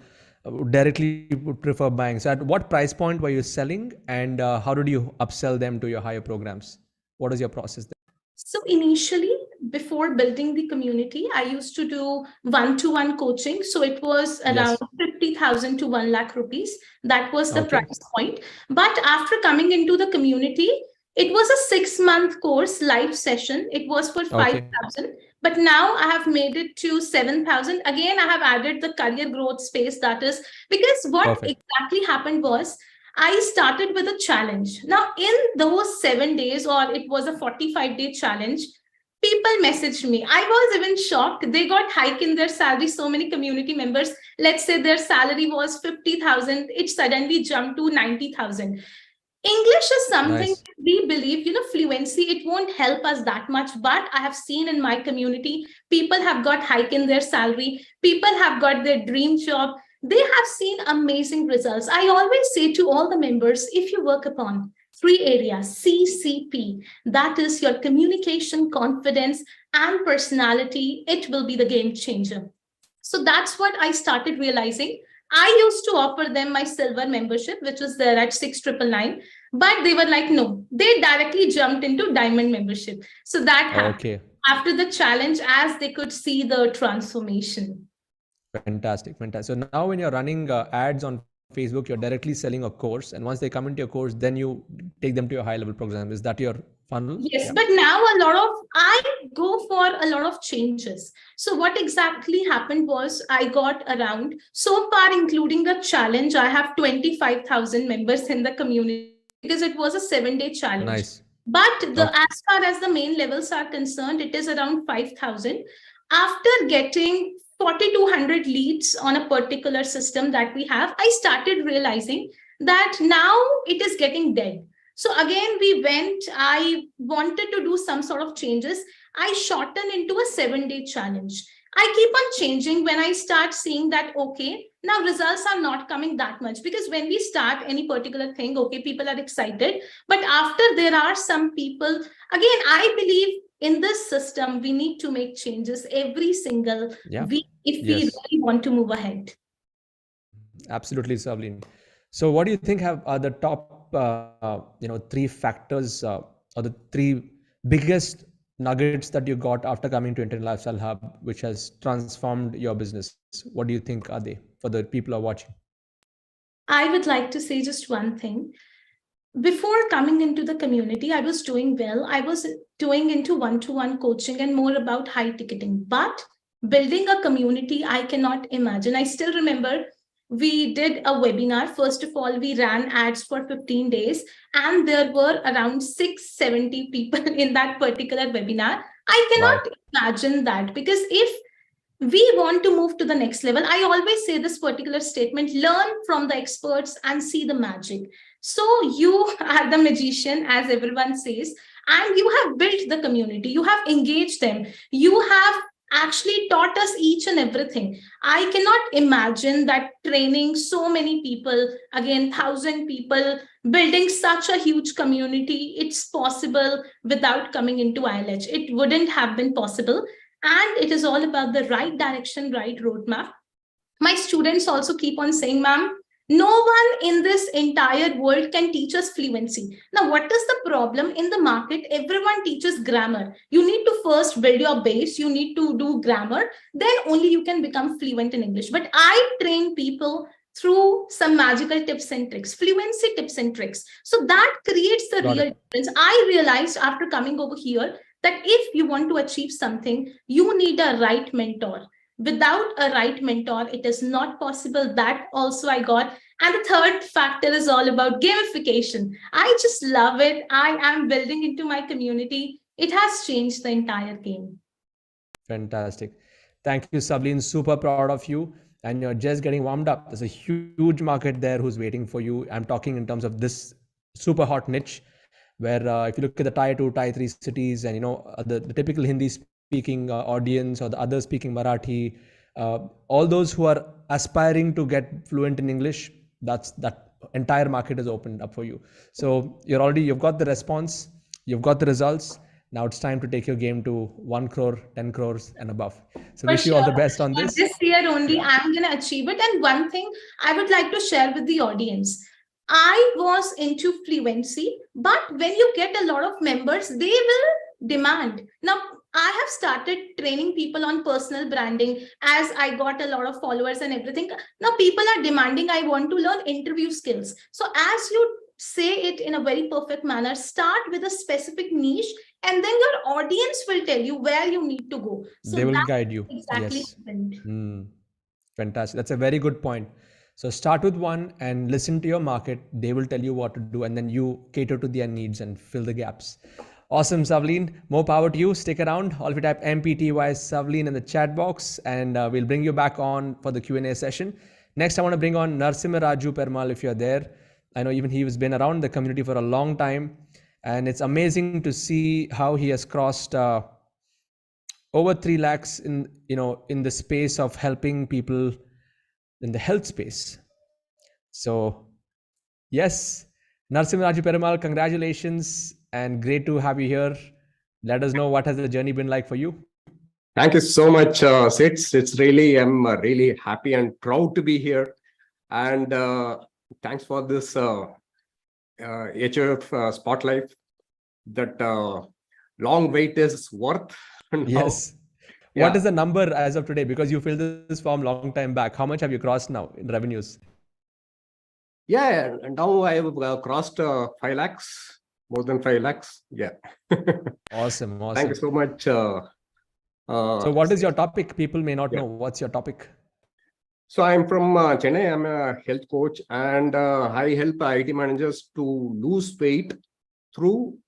directly would prefer buying. So at what price point were you selling, and how did you upsell them to your higher programs? What is your process there? So initially, before building the community, I used to do one-to-one coaching. So it was around 50,000 to 1 lakh rupees. That was the price point. But after coming into the community, it was a 6-month course, live session. It was for 5,000. But now I have made it to 7,000. Again, I have added the career growth space. That is because what exactly happened was, I started with a challenge. Now, in those 7 days, or it was a 45-day challenge, people messaged me. I was even shocked. They got hike in their salary. So many community members, let's say their salary was 50,000. It suddenly jumped to 90,000. English is something we believe, fluency, it won't help us that much. But I have seen in my community, people have got hike in their salary. People have got their dream job. They have seen amazing results. I always say to all the members, if you work upon 3 areas, CCP, that is your communication, confidence, and personality, it will be the game changer. So that's what I started realizing. I used to offer them my silver membership, which was there at 6,999, but they were like, no, they directly jumped into diamond membership. So that happened after the challenge, as they could see the transformation. Fantastic. So now when you're running ads on Facebook, you're directly selling a course. And once they come into your course, then you take them to your high level program. Is that your funnel? Yes, but now I go for a lot of changes. So what exactly happened was, I got around, so far including the challenge, I have 25,000 members in the community because it was a 7-day challenge. Nice. But as far as the main levels are concerned, it is around 5,000. After getting 4,200 leads on a particular system that we have, I started realizing that now it is getting dead. So again, I wanted to do some sort of changes. I shortened into a 7-day challenge. I keep on changing when I start seeing that, okay, now results are not coming that much, because when we start any particular thing, okay, people are excited. But after, there are some people, again, I believe in this system, we need to make changes every single week if we really want to move ahead. Absolutely, Savin. So what do you think are the top 3 factors or the 3 biggest nuggets that you got after coming to Internet Lifestyle Hub, which has transformed your business? What do you think are they for the people who are watching? I would like to say just one thing. Before coming into the community, I was doing well. I was doing into one-to-one coaching and more about high ticketing. But building a community, I cannot imagine. I still remember we did a webinar. First of all, we ran ads for 15 days, and there were around 670 people in that particular webinar. I cannot imagine that, because if we want to move to the next level, I always say this particular statement: learn from the experts and see the magic. So you are the magician, as everyone says, and you have built the community. You have engaged them. You have actually taught us each and everything. I cannot imagine that training so many people, again, 1,000 people, building such a huge community, it's possible without coming into ILH. It wouldn't have been possible. And it is all about the right direction, right roadmap. My students also keep on saying, ma'am, no one in this entire world can teach us fluency. Now, what is the problem in the market? Everyone teaches grammar. You need to first build your base. You need to do grammar. Then only you can become fluent in English. But I train people through some magical tips and tricks, fluency tips and tricks. So that creates the real difference. I realized after coming over here that if you want to achieve something, you need a right mentor. Without a right mentor, it is not possible. That also I got. And the third factor is all about gamification. I just love it. I am building into my community. It has changed the entire game. Fantastic. Thank you, Savin. Super proud of you. And you're just getting warmed up. There's a huge market there who's waiting for you. I'm talking in terms of this super hot niche, where if you look at the tier 2, tier 3 cities, and the typical Hindi speaking audience, or the others speaking Marathi, all those who are aspiring to get fluent in English, that entire market is opened up for you. So you've got the response, you've got the results. Now it's time to take your game to 1 crore, 10 crores and above. So For wish you all sure. the best on But this. this year only, I'm going to achieve it. And one thing I would like to share with the audience. I was into fluency, but when you get a lot of members, they will demand. Now, I have started training people on personal branding as I got a lot of followers and everything. Now, people are demanding, I want to learn interview skills. So, as you say it in a very perfect manner, start with a specific niche, and then your audience will tell you where you need to go. So, They will that's guide you. exactly Yes. happened. Fantastic. That's a very good point. So start with one and listen to your market. They will tell you what to do, and then you cater to their needs and fill the gaps. Awesome, Savleen. More power to you. Stick around. All of you type MPTY Savleen in the chat box, and we'll bring you back on for the Q&A session. Next, I want to bring on Narim Raju Permal if you're there. I know even he has been around the community for a long time, and it's amazing to see how he has crossed over 3 lakhs in the space of helping people in the health space. So yes, Narim Raju Perumal, congratulations and great to have you here. Let us know what has the journey been like for you. Thank you so much, Sits. It's really, I'm really happy and proud to be here. And thanks for this HF spotlight. That long wait is worth. Now. Yes. Yeah. What is the number as of today? Because you filled this form long time back. How much have you crossed now in revenues? Yeah, now I have crossed 5 lakhs, more than 5 lakhs. Yeah. Awesome. Thank you so much. So what is your topic? People may not know. What's your topic? So I'm from Chennai. I'm a health coach, and I help IT managers to lose weight through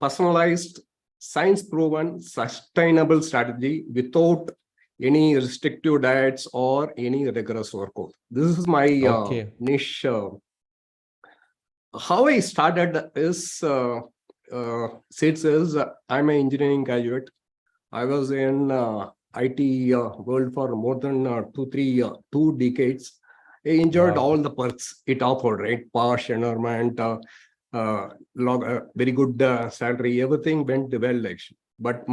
personalized, science-proven, sustainable strategy without any restrictive diets or any rigorous workout. This is my niche. How I started is, Sid says, I'm an engineering graduate. I was in IT world for more than 2 decades. I enjoyed all the perks it offered, right? Posh environment, very good salary, everything went well actually. But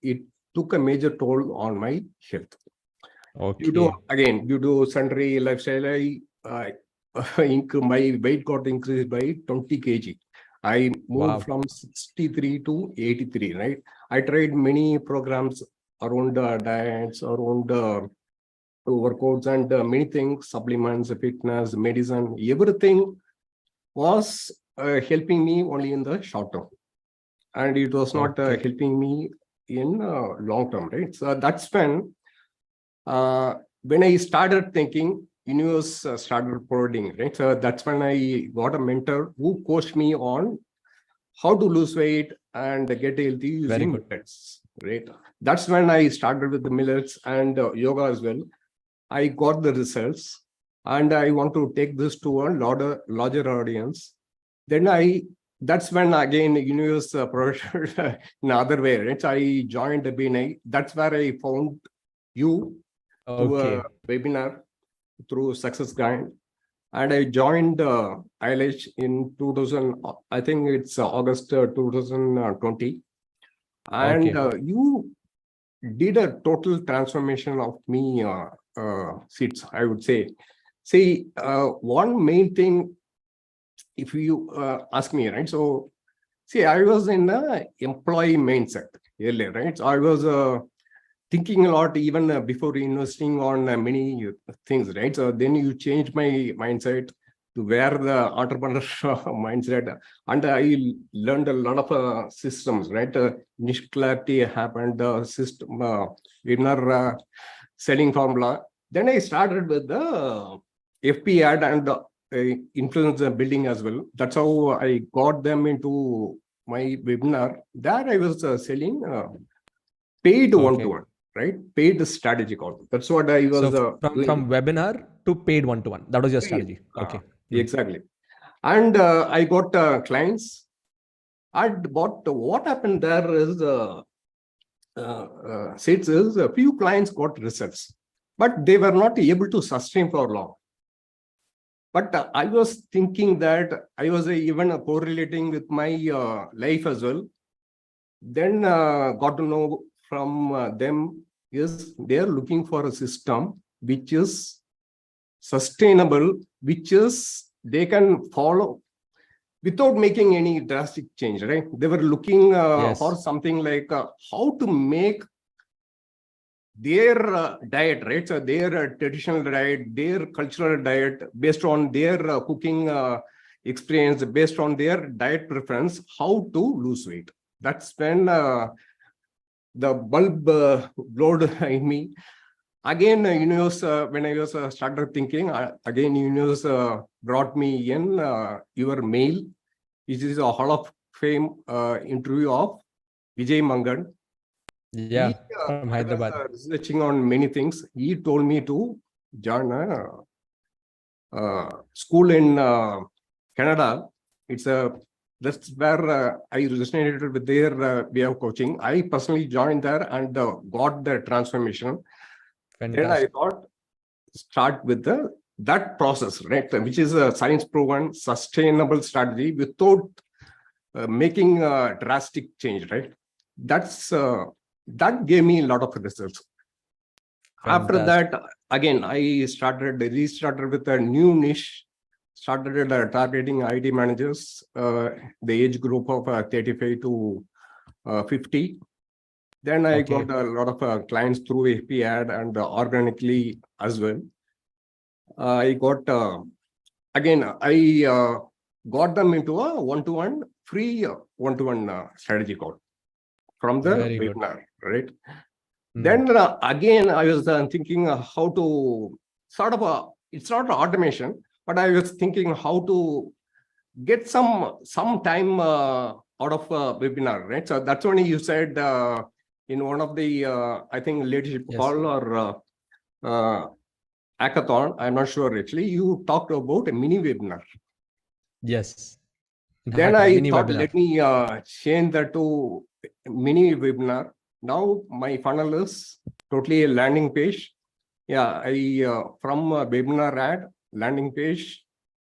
it took a major toll on my health. Due to sedentary lifestyle, my weight got increased by 20 kg. I moved from 63 to 83, right? I tried many programs around diets, around workouts and many things, supplements, fitness, medicine, everything was helping me only in the short term. And it was not helping me in long term, right? So that's when I started thinking, universe started providing, right? So that's when I got a mentor who coached me on how to lose weight and get healthy using millets, right? That's when I started with the millets and yoga as well. I got the results, and I want to take this to a larger audience. Then that's when again the universe provided in other way, right? So I joined the BNI. That's where I found you through a webinar through Success Grind. And I joined ILH in 2000, I think it's August 2020. And you did a total transformation of me, Seats, I would say. See, one main thing, if you ask me, right? So, see, I was in the employee mindset earlier, right? So I was thinking a lot even before investing on many things, right? So then you change my mindset to where the entrepreneur mindset, and I learned a lot of systems, right? Niche clarity happened, system, inner selling formula. Then I started with the FP ad and influencer building as well. That's how I got them into my webinar. There I was selling paid one-to-one. Right, paid strategy call. That's what I was from webinar to paid one-to-one. That was your strategy. Exactly. And I got clients. But what happened there is, a few clients got results, but they were not able to sustain for long. But I was thinking that I was even correlating with my life as well. then got to know from them is they are looking for a system which is sustainable, which is they can follow without making any drastic change, right? They were looking for something like how to make their diet, right? So their traditional diet, their cultural diet, based on their cooking experience, based on their diet preference, how to lose weight. That's when the bulb glowed in me. Again, universe, when I was started thinking, again, universe brought me in your mail, which is a Hall of Fame interview of Vijay Mangan. Yeah, from Hyderabad. I was researching on many things. He told me to join a school in Canada. That's where I resonated with their way of coaching. I personally joined there and got the transformation. Fantastic. Then I thought, start with that process, right? Which is a science-proven, sustainable strategy without making a drastic change, right? That gave me a lot of results. After that, again, I restarted with a new niche, started targeting IT managers, the age group of 35 to 50. Then I got a lot of clients through AP ad and organically as well. I got, again, I got them into a one-to-one, free one-to-one strategy call from the webinar, right? Then again, I was thinking how to sort of, it's not automation, but I was thinking how to get some time out of webinar, right? So that's when you said in one of the, I think, leadership call or hackathon, I'm not sure actually, you talked about a mini webinar. Yes. Then I thought, let me change that to mini webinar. Now my funnel is totally a landing page. Yeah, I from a webinar ad, landing page,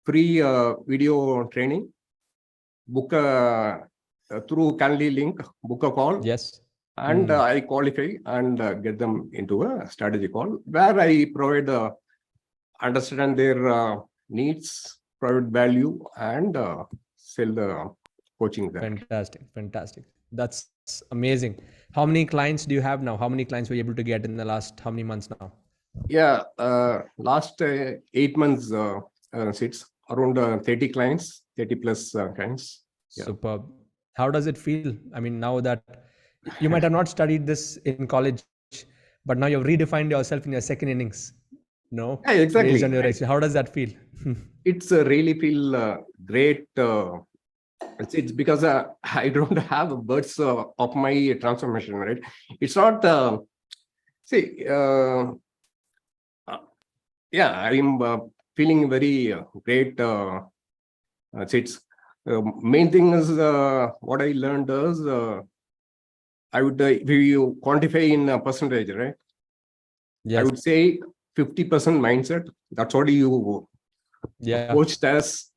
free video training, book through Calendly link, book a call. Yes. And I qualify and get them into a strategy call where I provide understand their needs, provide value, and sell the coaching there. Fantastic. That's amazing. How many clients do you have now? How many clients were you able to get in the last how many months now? Yeah, last 8 months, it's around 30 clients, 30 plus clients. Yeah. Superb. How does it feel? I mean, now that you might have not studied this in college, but now you've redefined yourself in your second innings. No, yeah, exactly. Based on your experience. How does that feel? It's really feel great. It's because I don't have words of my transformation, right? It's not, yeah, I'm feeling very great. It's main thing is what I learned is I would, if you quantify in percentage, right? Yes. I would say 50% mindset. That's what you coached us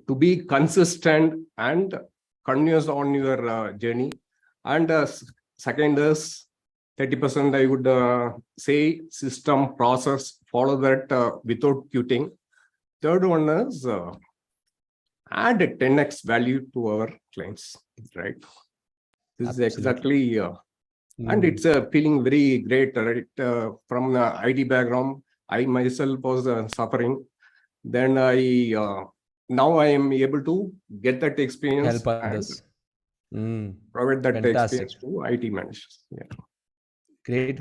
to be consistent and continuous on your journey. And second is 30%, I would say system, process, follow that without quitting. Third one is add a 10x value to our clients, right? This is exactly, and it's feeling very great, right? From the IT background, I myself was suffering. Then now I am able to get that experience. Help others. Provide that experience to IT managers. Yeah.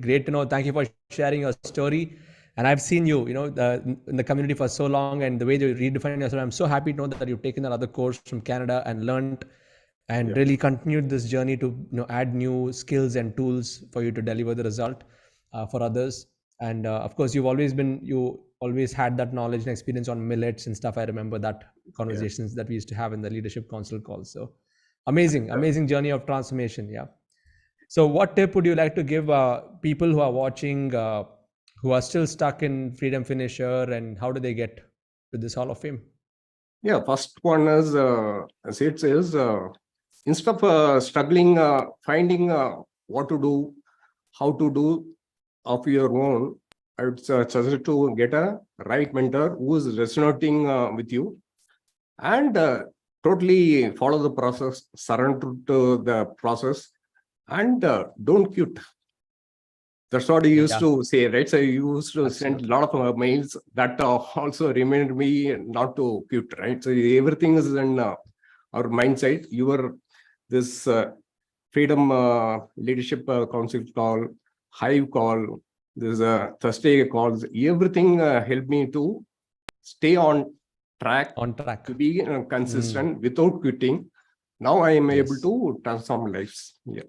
Great to know. Thank you for sharing your story. And I've seen you, in the community for so long, and the way you redefine yourself. I'm so happy to know that you've taken another course from Canada and learned and really continued this journey to add new skills and tools for you to deliver the result for others. And of course, you always had that knowledge and experience on millets and stuff. I remember that conversations that we used to have in the leadership council calls. So amazing journey of transformation. Yeah. So what tip would you like to give people who are watching, who are still stuck in Freedom Finisher, and how do they get to this Hall of Fame? Yeah, first one is, instead of struggling, finding what to do, how to do of your own, I would suggest to get a right mentor who is resonating with you, and totally follow the process, surrender to the process, and don't quit. That's what he used to say, right? So he used to send a lot of mails that also reminded me not to quit, right? So everything is in our mindset. This Freedom Leadership Council call, Hive call, this Thursday calls, everything helped me to stay on track, to be consistent without quitting. Now I am able to transform lives. Yeah.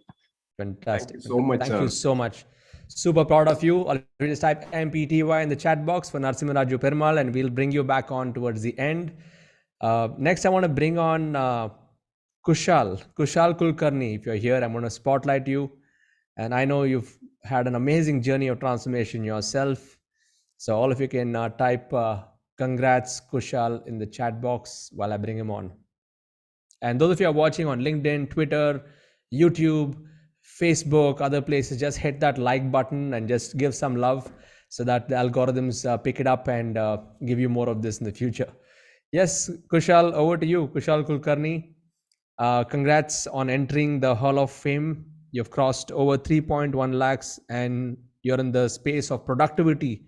Fantastic. Thank you so much. Thank you so much. Super proud of you. Already just type MPTY in the chat box for Narim Raju Perumal, and we'll bring you back on towards the end. Next, I want to bring on Kushal Kulkarni. If you're here, I'm going to spotlight you. And I know you've had an amazing journey of transformation yourself. So all of you can type congrats Kushal in the chat box while I bring him on. And those of you who are watching on LinkedIn, Twitter, YouTube, Facebook, other places, just hit that like button and just give some love so that the algorithms pick it up and give you more of this in the future. Yes, Kushal, over to you. Kushal Kulkarni, congrats on entering the Hall of Fame. You've crossed over 3.1 lakhs and you're in the space of productivity,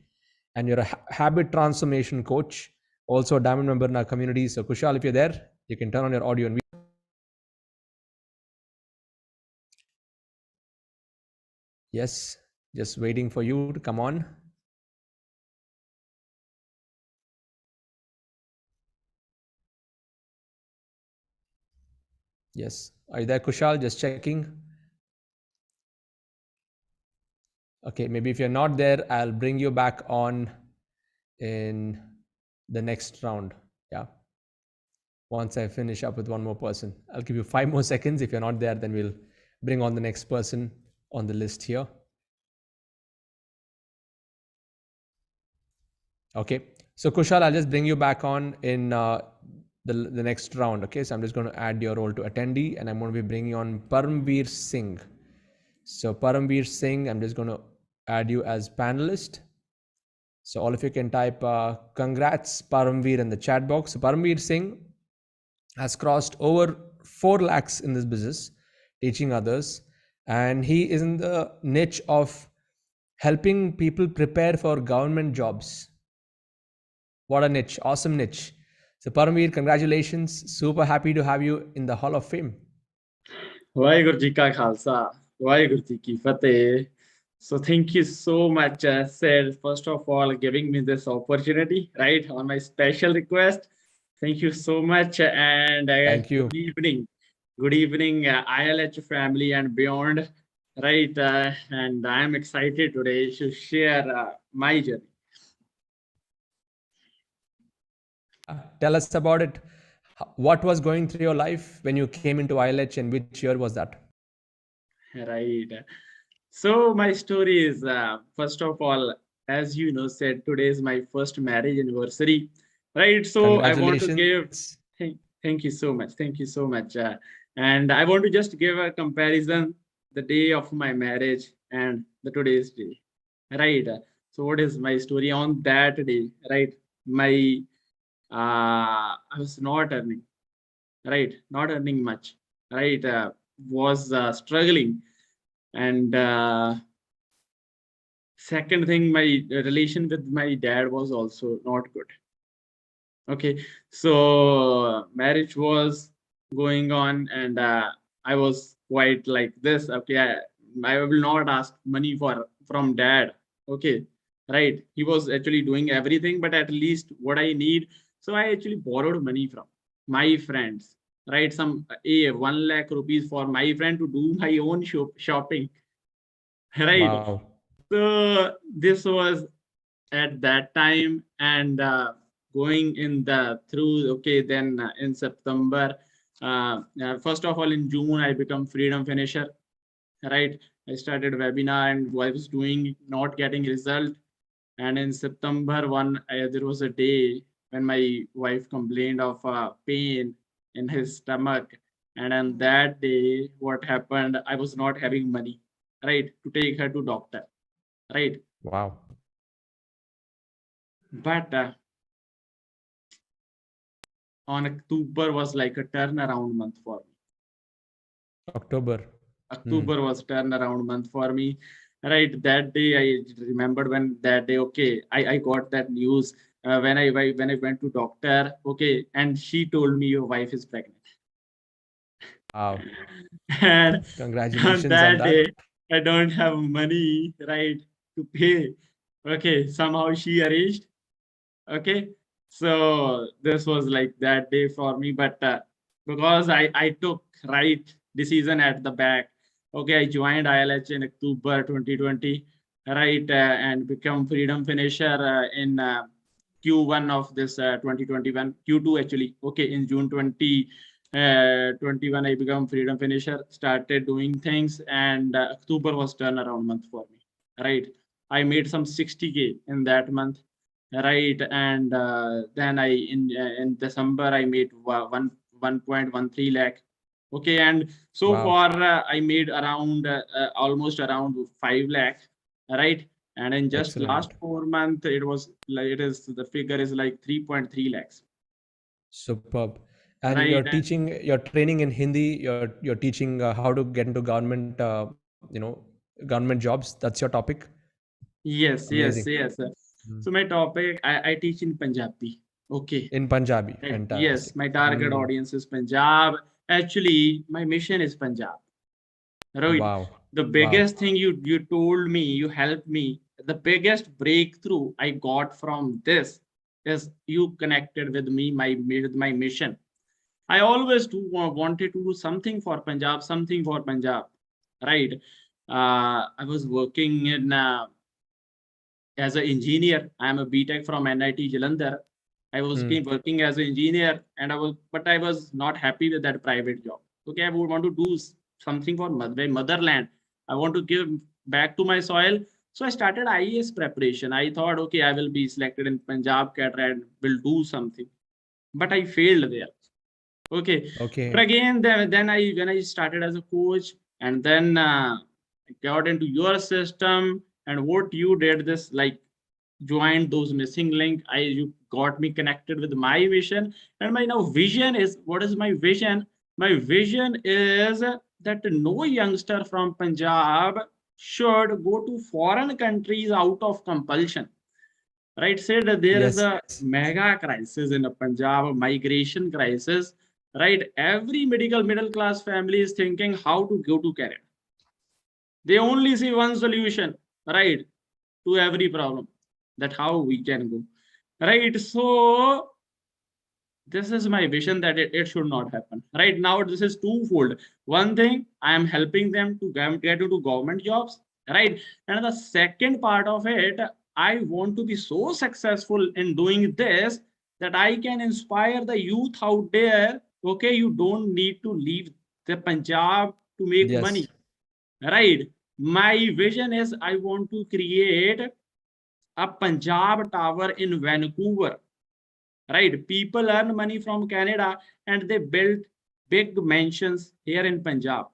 and you're a habit transformation coach, also a diamond member in our community. So Kushal, if you're there, you can turn on your audio and video. Yes, just waiting for you to come on. Yes, are you there, Kushal? Just checking. Okay, maybe if you're not there, I'll bring you back on in the next round. Yeah. Once I finish up with one more person, I'll give you 5 more seconds. If you're not there, then we'll bring on the next person on the list here. Okay, so Kushal, I'll just bring you back on in the next round. Okay, so I'm just going to add your role to attendee, and I'm going to be bringing on Parmvir Singh. So Parmvir Singh, I'm just going to add you as panelist. So all of you can type congrats Parmvir in the chat box. So Parmvir Singh has crossed over 4 lakhs in this business, teaching others, and he is in the niche of helping people prepare for government jobs. What a niche, awesome niche. So Parmvir, congratulations. Super happy to have you in the Hall of Fame. Waheguru Ji Ka Khalsa, Waheguru Ji Ki Fateh. So thank you so much, sir, first of all, giving me this opportunity, right, on my special request. Thank you so much. And thank you. Good evening. Good evening, ILH family and beyond, right? And I'm excited today to share my journey. Tell us about it. What was going through your life when you came into ILH, and which year was that? Right. So my story is, first of all, as you know, said, today is my first marriage anniversary, right? So I want to give, thank you so much. Thank you so much. And I want to just give a comparison, the day of my marriage and the today's day, right? So what is my story on that day, right? I was not earning, right? Not earning much, right? Was struggling. And second thing, my relation with my dad was also not good. Okay, so marriage was going on, and I was quite like this. Okay, I will not ask money from dad. Okay, right? He was actually doing everything, but at least what I need. So I actually borrowed money from my friends, right? Some 1 lakh rupees for my friend to do my own shopping. Right. Wow. So this was at that time, and going in through, okay, then in September, first of all, in June, I become freedom finisher, right? I started webinar and I was doing, not getting result. And in September, there was a day when my wife complained of pain in his stomach. And on that day, what happened? I was not having money, right, to take her to doctor, right? Wow. But on October was like a turnaround month for me. October. October was turnaround month for me, right? That day I remembered when that day, okay, I got that news when I went to doctor, okay, and she told me your wife is pregnant. Wow. And on Congratulations on that day, that. I don't have money, right, to pay. Okay, somehow she arranged. Okay, so this was like that day for me, but because I took right decision at the back. Okay, I joined ILH in October 2020, right, and become freedom finisher in Q1 of this 2021, Q2 actually. Okay, in June 2021, I become freedom finisher, started doing things, and October was turnaround month for me, right? I made some 60K in that month, right, and then I in December I made 1.13 lakh. Okay, and so Wow. far I made around almost around 5 lakh, right? And in just last Excellent. 4 months, it was like the figure is like 3.3 lakhs, Superb. And right? you're training in Hindi, you're teaching how to get into government, government jobs. That's your topic. Yes, yes, Amazing. yes. Mm. So my topic, I teach in Punjabi. Okay. In Punjabi. Right. Fantastic. Yes, my target Mm. audience is Punjab. Actually, my mission is Punjab. Right. Wow. The Wow. biggest thing you told me, you helped me. The biggest breakthrough I got from this is you connected with me, my mission. I always wanted to do something for Punjab, something for Punjab. Right. I was working in as an engineer. I am a BTech from NIT Jalandhar. I was working as an engineer, and I was not happy with that private job. Okay, I would want to do something for my motherland. I want to give back to my soil. So I started IAS preparation. I thought, okay, I will be selected in Punjab cadre and will do something. But I failed there. Okay. Okay. But again, then when I started as a coach, and then I got into your system, and what you did this like joined those missing link. You got me connected with my vision, and my now vision is, what is my vision? My vision is that no youngster from Punjab should go to foreign countries out of compulsion. Right, said that there is Yes. a mega crisis in a Punjab, migration crisis. Right, every middle class family is thinking how to go to Canada. They only see one solution, right, to every problem, that how we can go, right? So this is my vision that it should not happen. Right now, this is twofold. One thing, I am helping them to get into government jobs, right? And the second part of it, I want to be so successful in doing this that I can inspire the youth out there. Okay, you don't need to leave the Punjab to make money, Yes. right? My vision is I want to create a Punjab Tower in Vancouver. Right? People earn money from Canada and they build big mansions here in Punjab.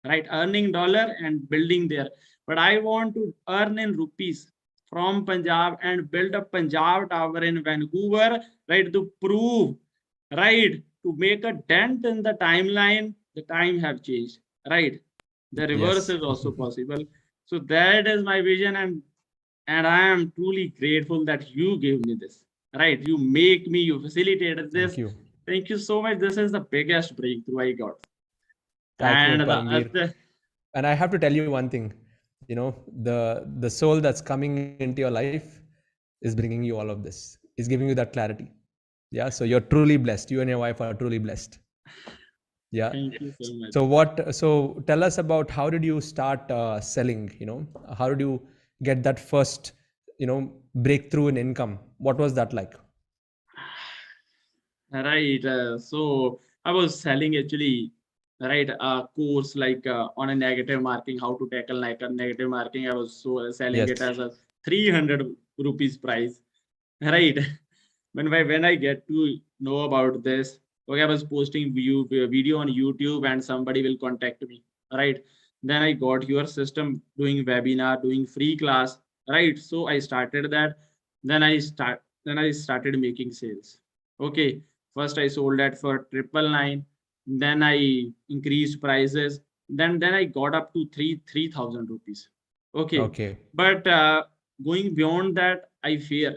Right? Earning dollar and building there. But I want to earn in rupees from Punjab and build a Punjab Tower in Vancouver. Right? To prove, right? To make a dent in the timeline, the time have changed. Right? The reverse Yes. is also possible. So that is my vision, and I am truly grateful that you gave me this. Right, you make me, you facilitated this. Thank you. Thank you so much. This is the biggest breakthrough I got. Thank you, And the Parmvir. other, And I have to tell you one thing. The soul that's coming into your life is bringing you all of this. Is giving you that clarity. Yeah. So you're truly blessed. You and your wife are truly blessed. Yeah. thank you so much. So tell us about how did you start selling? How did you get that first, breakthrough in income? What was that like? Right, so I was selling actually, right, a course like on a negative marking, how to tackle like a negative marking. I was selling it Yes. as a 300 rupees price. Right. When I get to know about this, Okay, I was posting video on YouTube and somebody will contact me, right? Then I got your system, doing webinar, doing free class, right? So I started that. Then I started making sales. Okay, first I sold that for 999. Then I increased prices. Then I got up to 3,000 rupees. Okay, Okay. but going beyond that, I fear.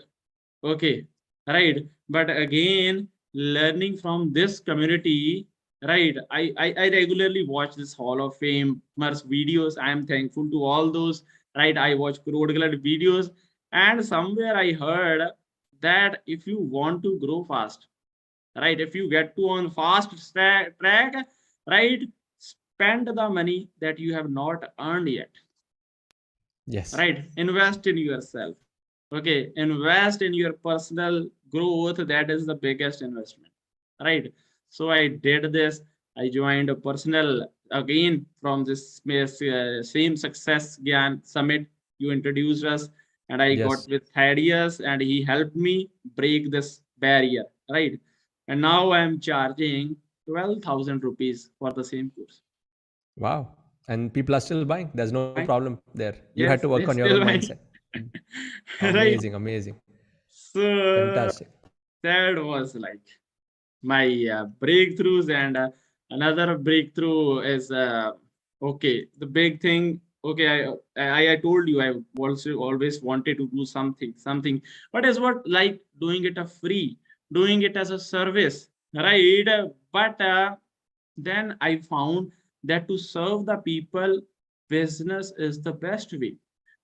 Okay, right. But again, learning from this community, right? I regularly watch this Hall of Famers videos. I am thankful to all those, right? I watch Crore videos, and somewhere I heard that if you want to grow fast, right? If you get to on fast track, right? Spend the money that you have not earned yet, Yes. right? Invest in yourself. Okay, invest in your personal growth. That is the biggest investment, right? So I did this. I joined a personal again from this same Success Gyan Summit. You introduced us, and I got Yes. with Thaddeus, and he helped me break this barrier, right? And now I'm charging 12,000 rupees for the same course. Wow. And people are still buying. There's no Right? problem there. You had Yes, to work they on your still own buying. mindset. Right. Amazing, amazing. So Fantastic. that was like my breakthroughs. And another breakthrough is okay, the big thing. Okay, I told you I also always wanted to do something, but is what like doing it a free, doing it as a service, right? But then I found that to serve the people, business is the best way.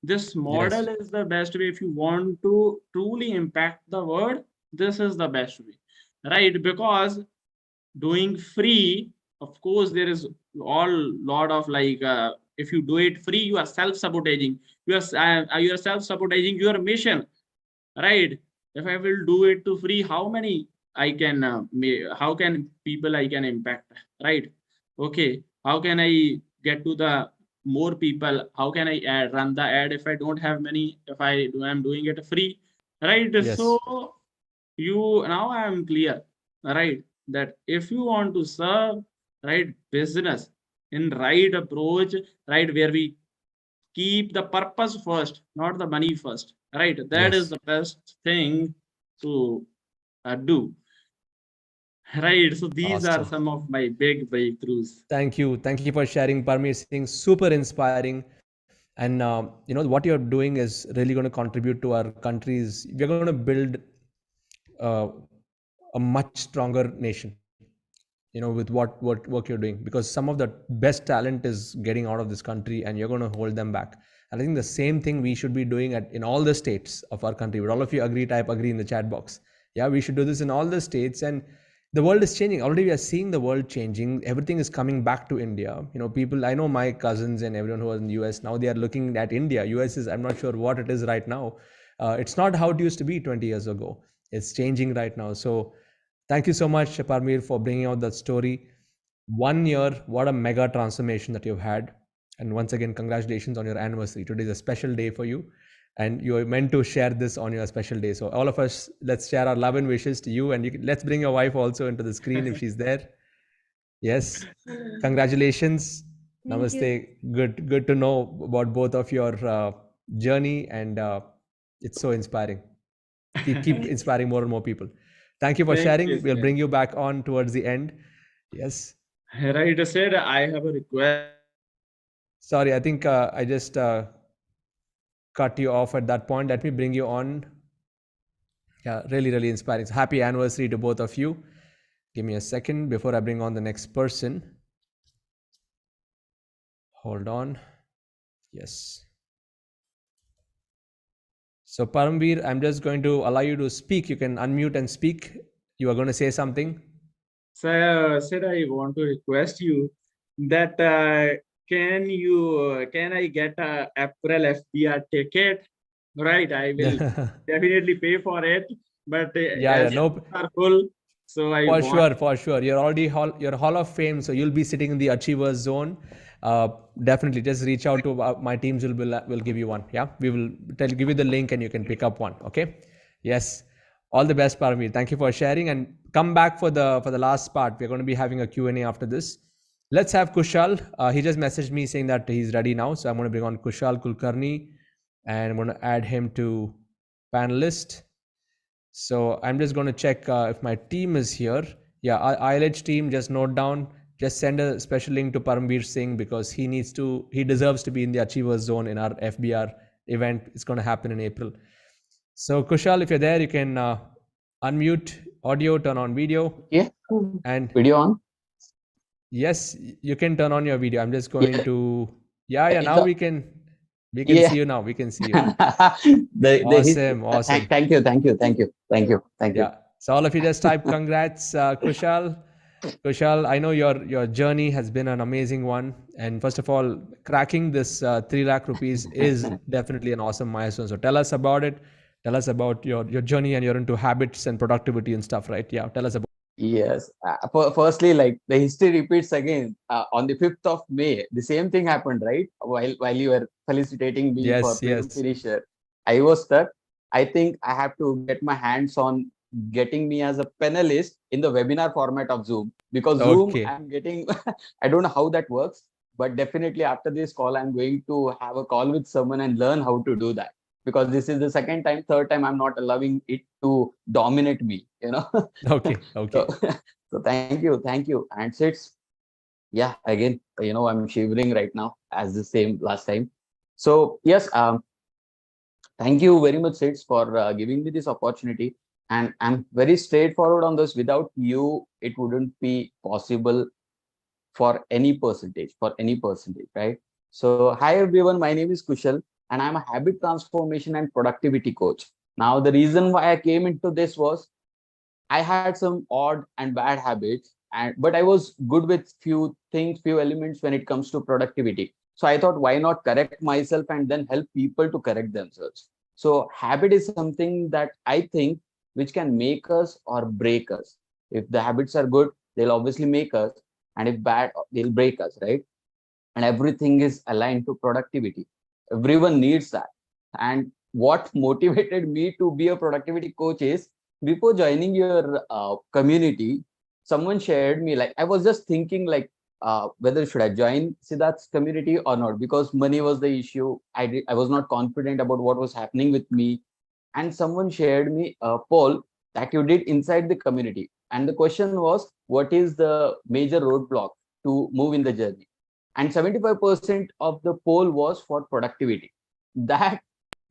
This model Yes. is the best way. If you want to truly impact the world, this is the best way, right? Because doing free, of course, there is all lot of like if you do it free, you are self-sabotaging. You are self-sabotaging your mission, right? If I will do it to free, how many I can how can people I can impact, right? Okay, how can I get to the more people? How can I run the ad if I don't have many, if I'm doing it free, right? Yes. So you now I am clear, right, that if you want to serve, right, business in right approach, right, where we keep the purpose first, not the money first, right? That is Yes. the best thing to do, right? So these are Awesome. some of my big breakthroughs. Thank you. Thank you for sharing, Parmvir Singh. Super inspiring. And what you're doing is really going to contribute to our countries. We're going to build uh, a much stronger nation. With what work you're doing, because some of the best talent is getting out of this country, and you're going to hold them back. And I think the same thing we should be doing in all the states of our country. Would all of you agree? Type agree in the chat box. Yeah, we should do this in all the states. And the world is changing already. We are seeing the world changing. Everything is coming back to India. People, I know my cousins and everyone who was in the US, now they are looking at India. US is, I'm not sure what it is right now. It's not how it used to be 20 years ago. It's changing right now. So thank you so much, Parmvir, for bringing out that story. 1 year, what a mega transformation that you've had. And once again, congratulations on your anniversary. Today is a special day for you, and you're meant to share this on your special day. So all of us, let's share our love and wishes to you, and let's bring your wife also into the screen if she's there. Yes, congratulations. Thank you. Namaste. Good to know about both of your journey, and it's so inspiring. Keep inspiring more and more people. Thank you for Thank sharing. you, We'll sir. bring you back on towards the end. Yes. Right, I said I have a request. Sorry, I think I just cut you off at that point. Let me bring you on. Yeah, really, really inspiring. So happy anniversary to both of you. Give me a second before I bring on the next person. Hold on. Yes. So Parmvir, I'm just going to allow you to speak. You can unmute and speak. You are going to say something. So said I want to request you that can I get a April FBR ticket? Right, I will definitely pay for it. But Yeah, as no, are full, so I for want. sure, for sure. You're already you're Hall of Fame, so you'll be sitting in the Achievers zone. Definitely, just reach out to my teams. Will give you one. Yeah, we will give you the link, and you can pick up one. Okay. Yes. All the best, Parmvir. Thank you for sharing, and come back for the last part. We're going to be having a Q&A after this. Let's have Kushal. He just messaged me saying that he's ready now. So I'm going to bring on Kushal Kulkarni, and I'm going to add him to panelist. So I'm just going to check if my team is here. Yeah, ILH team, just note down. Just send a special link to Parmvir Singh because he deserves to be in the Achievers Zone in our FBR event. It's going to happen in April. So Kushal, if you're there, you can unmute audio, turn on video. Yeah. And Video on? yes, you can turn on your video. I'm just going Yeah. to, yeah, now So- we can Yeah. see you now. We can see you. Awesome. Thank you. Yeah. So all of you just type congrats, Kushal. Kushal, I know your journey has been an amazing one. And first of all, cracking this 3 lakh rupees is definitely an awesome milestone. So tell us about it. Tell us about your journey, and you're into habits and productivity and stuff, right? Yeah. Tell us about. Yes. Firstly, like the history repeats again. On the 5th of May, the same thing happened, right? While you were felicitating me for finisher, I was stuck. I think I have to get my hands on getting me as a panelist in the webinar format of Zoom, because Zoom I'm getting, I don't know how that works, but definitely after this call, I'm going to have a call with someone and learn how to do that, because this is the third time I'm not allowing it to dominate me, you know. Okay. So thank you. And Sits, yeah, again, you know, I'm shivering right now as the same last time. So yes, thank you very much, Sits, for giving me this opportunity. And I'm very straightforward on this. Without you, it wouldn't be possible for any percentage, right? So hi everyone, my name is Kushal, and I'm a habit transformation and productivity coach. Now, the reason why I came into this was I had some odd and bad habits, but I was good with few elements when it comes to productivity. So I thought, why not correct myself and then help people to correct themselves? So habit is something that I think which can make us or break us. If the habits are good, they'll obviously make us, and if bad, they'll break us, right? And everything is aligned to productivity. Everyone needs that. And what motivated me to be a productivity coach is, before joining your community, someone shared me, like, I was just thinking, like, whether should I join Siddharth's community or not, because money was the issue. I was not confident about what was happening with me. And someone shared me a poll that you did inside the community. And the question was, what is the major roadblock to move in the journey? And 75% of the poll was for productivity. That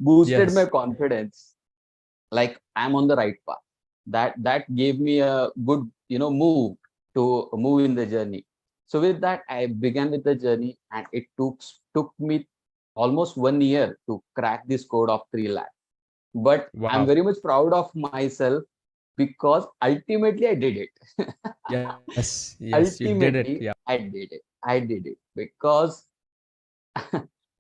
boosted my confidence. Like, I'm on the right path. That gave me a good, move to move in the journey. So with that, I began with the journey, and it took me almost 1 year to crack this code of 3 lakh. But I'm very much proud of myself, because ultimately I did it. Yes, ultimately, you did it. Yeah. I did it because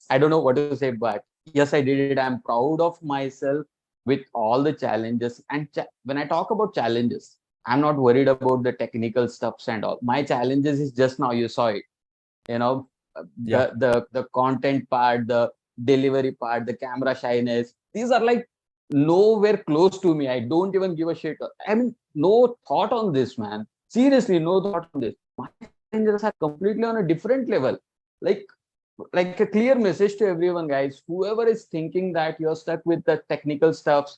I don't know what to say, but yes, I did it. I'm proud of myself with all the challenges. And when I talk about challenges, I'm not worried about the technical stuffs and all. My challenges is just now, you saw it, the content part, the delivery part, the camera shyness. These are like nowhere close to me. I don't even give a shit. I mean, no thought on this, man. Seriously, no thought on this. My challenges are completely on a different level. Like a clear message to everyone, guys. Whoever is thinking that you're stuck with the technical stuffs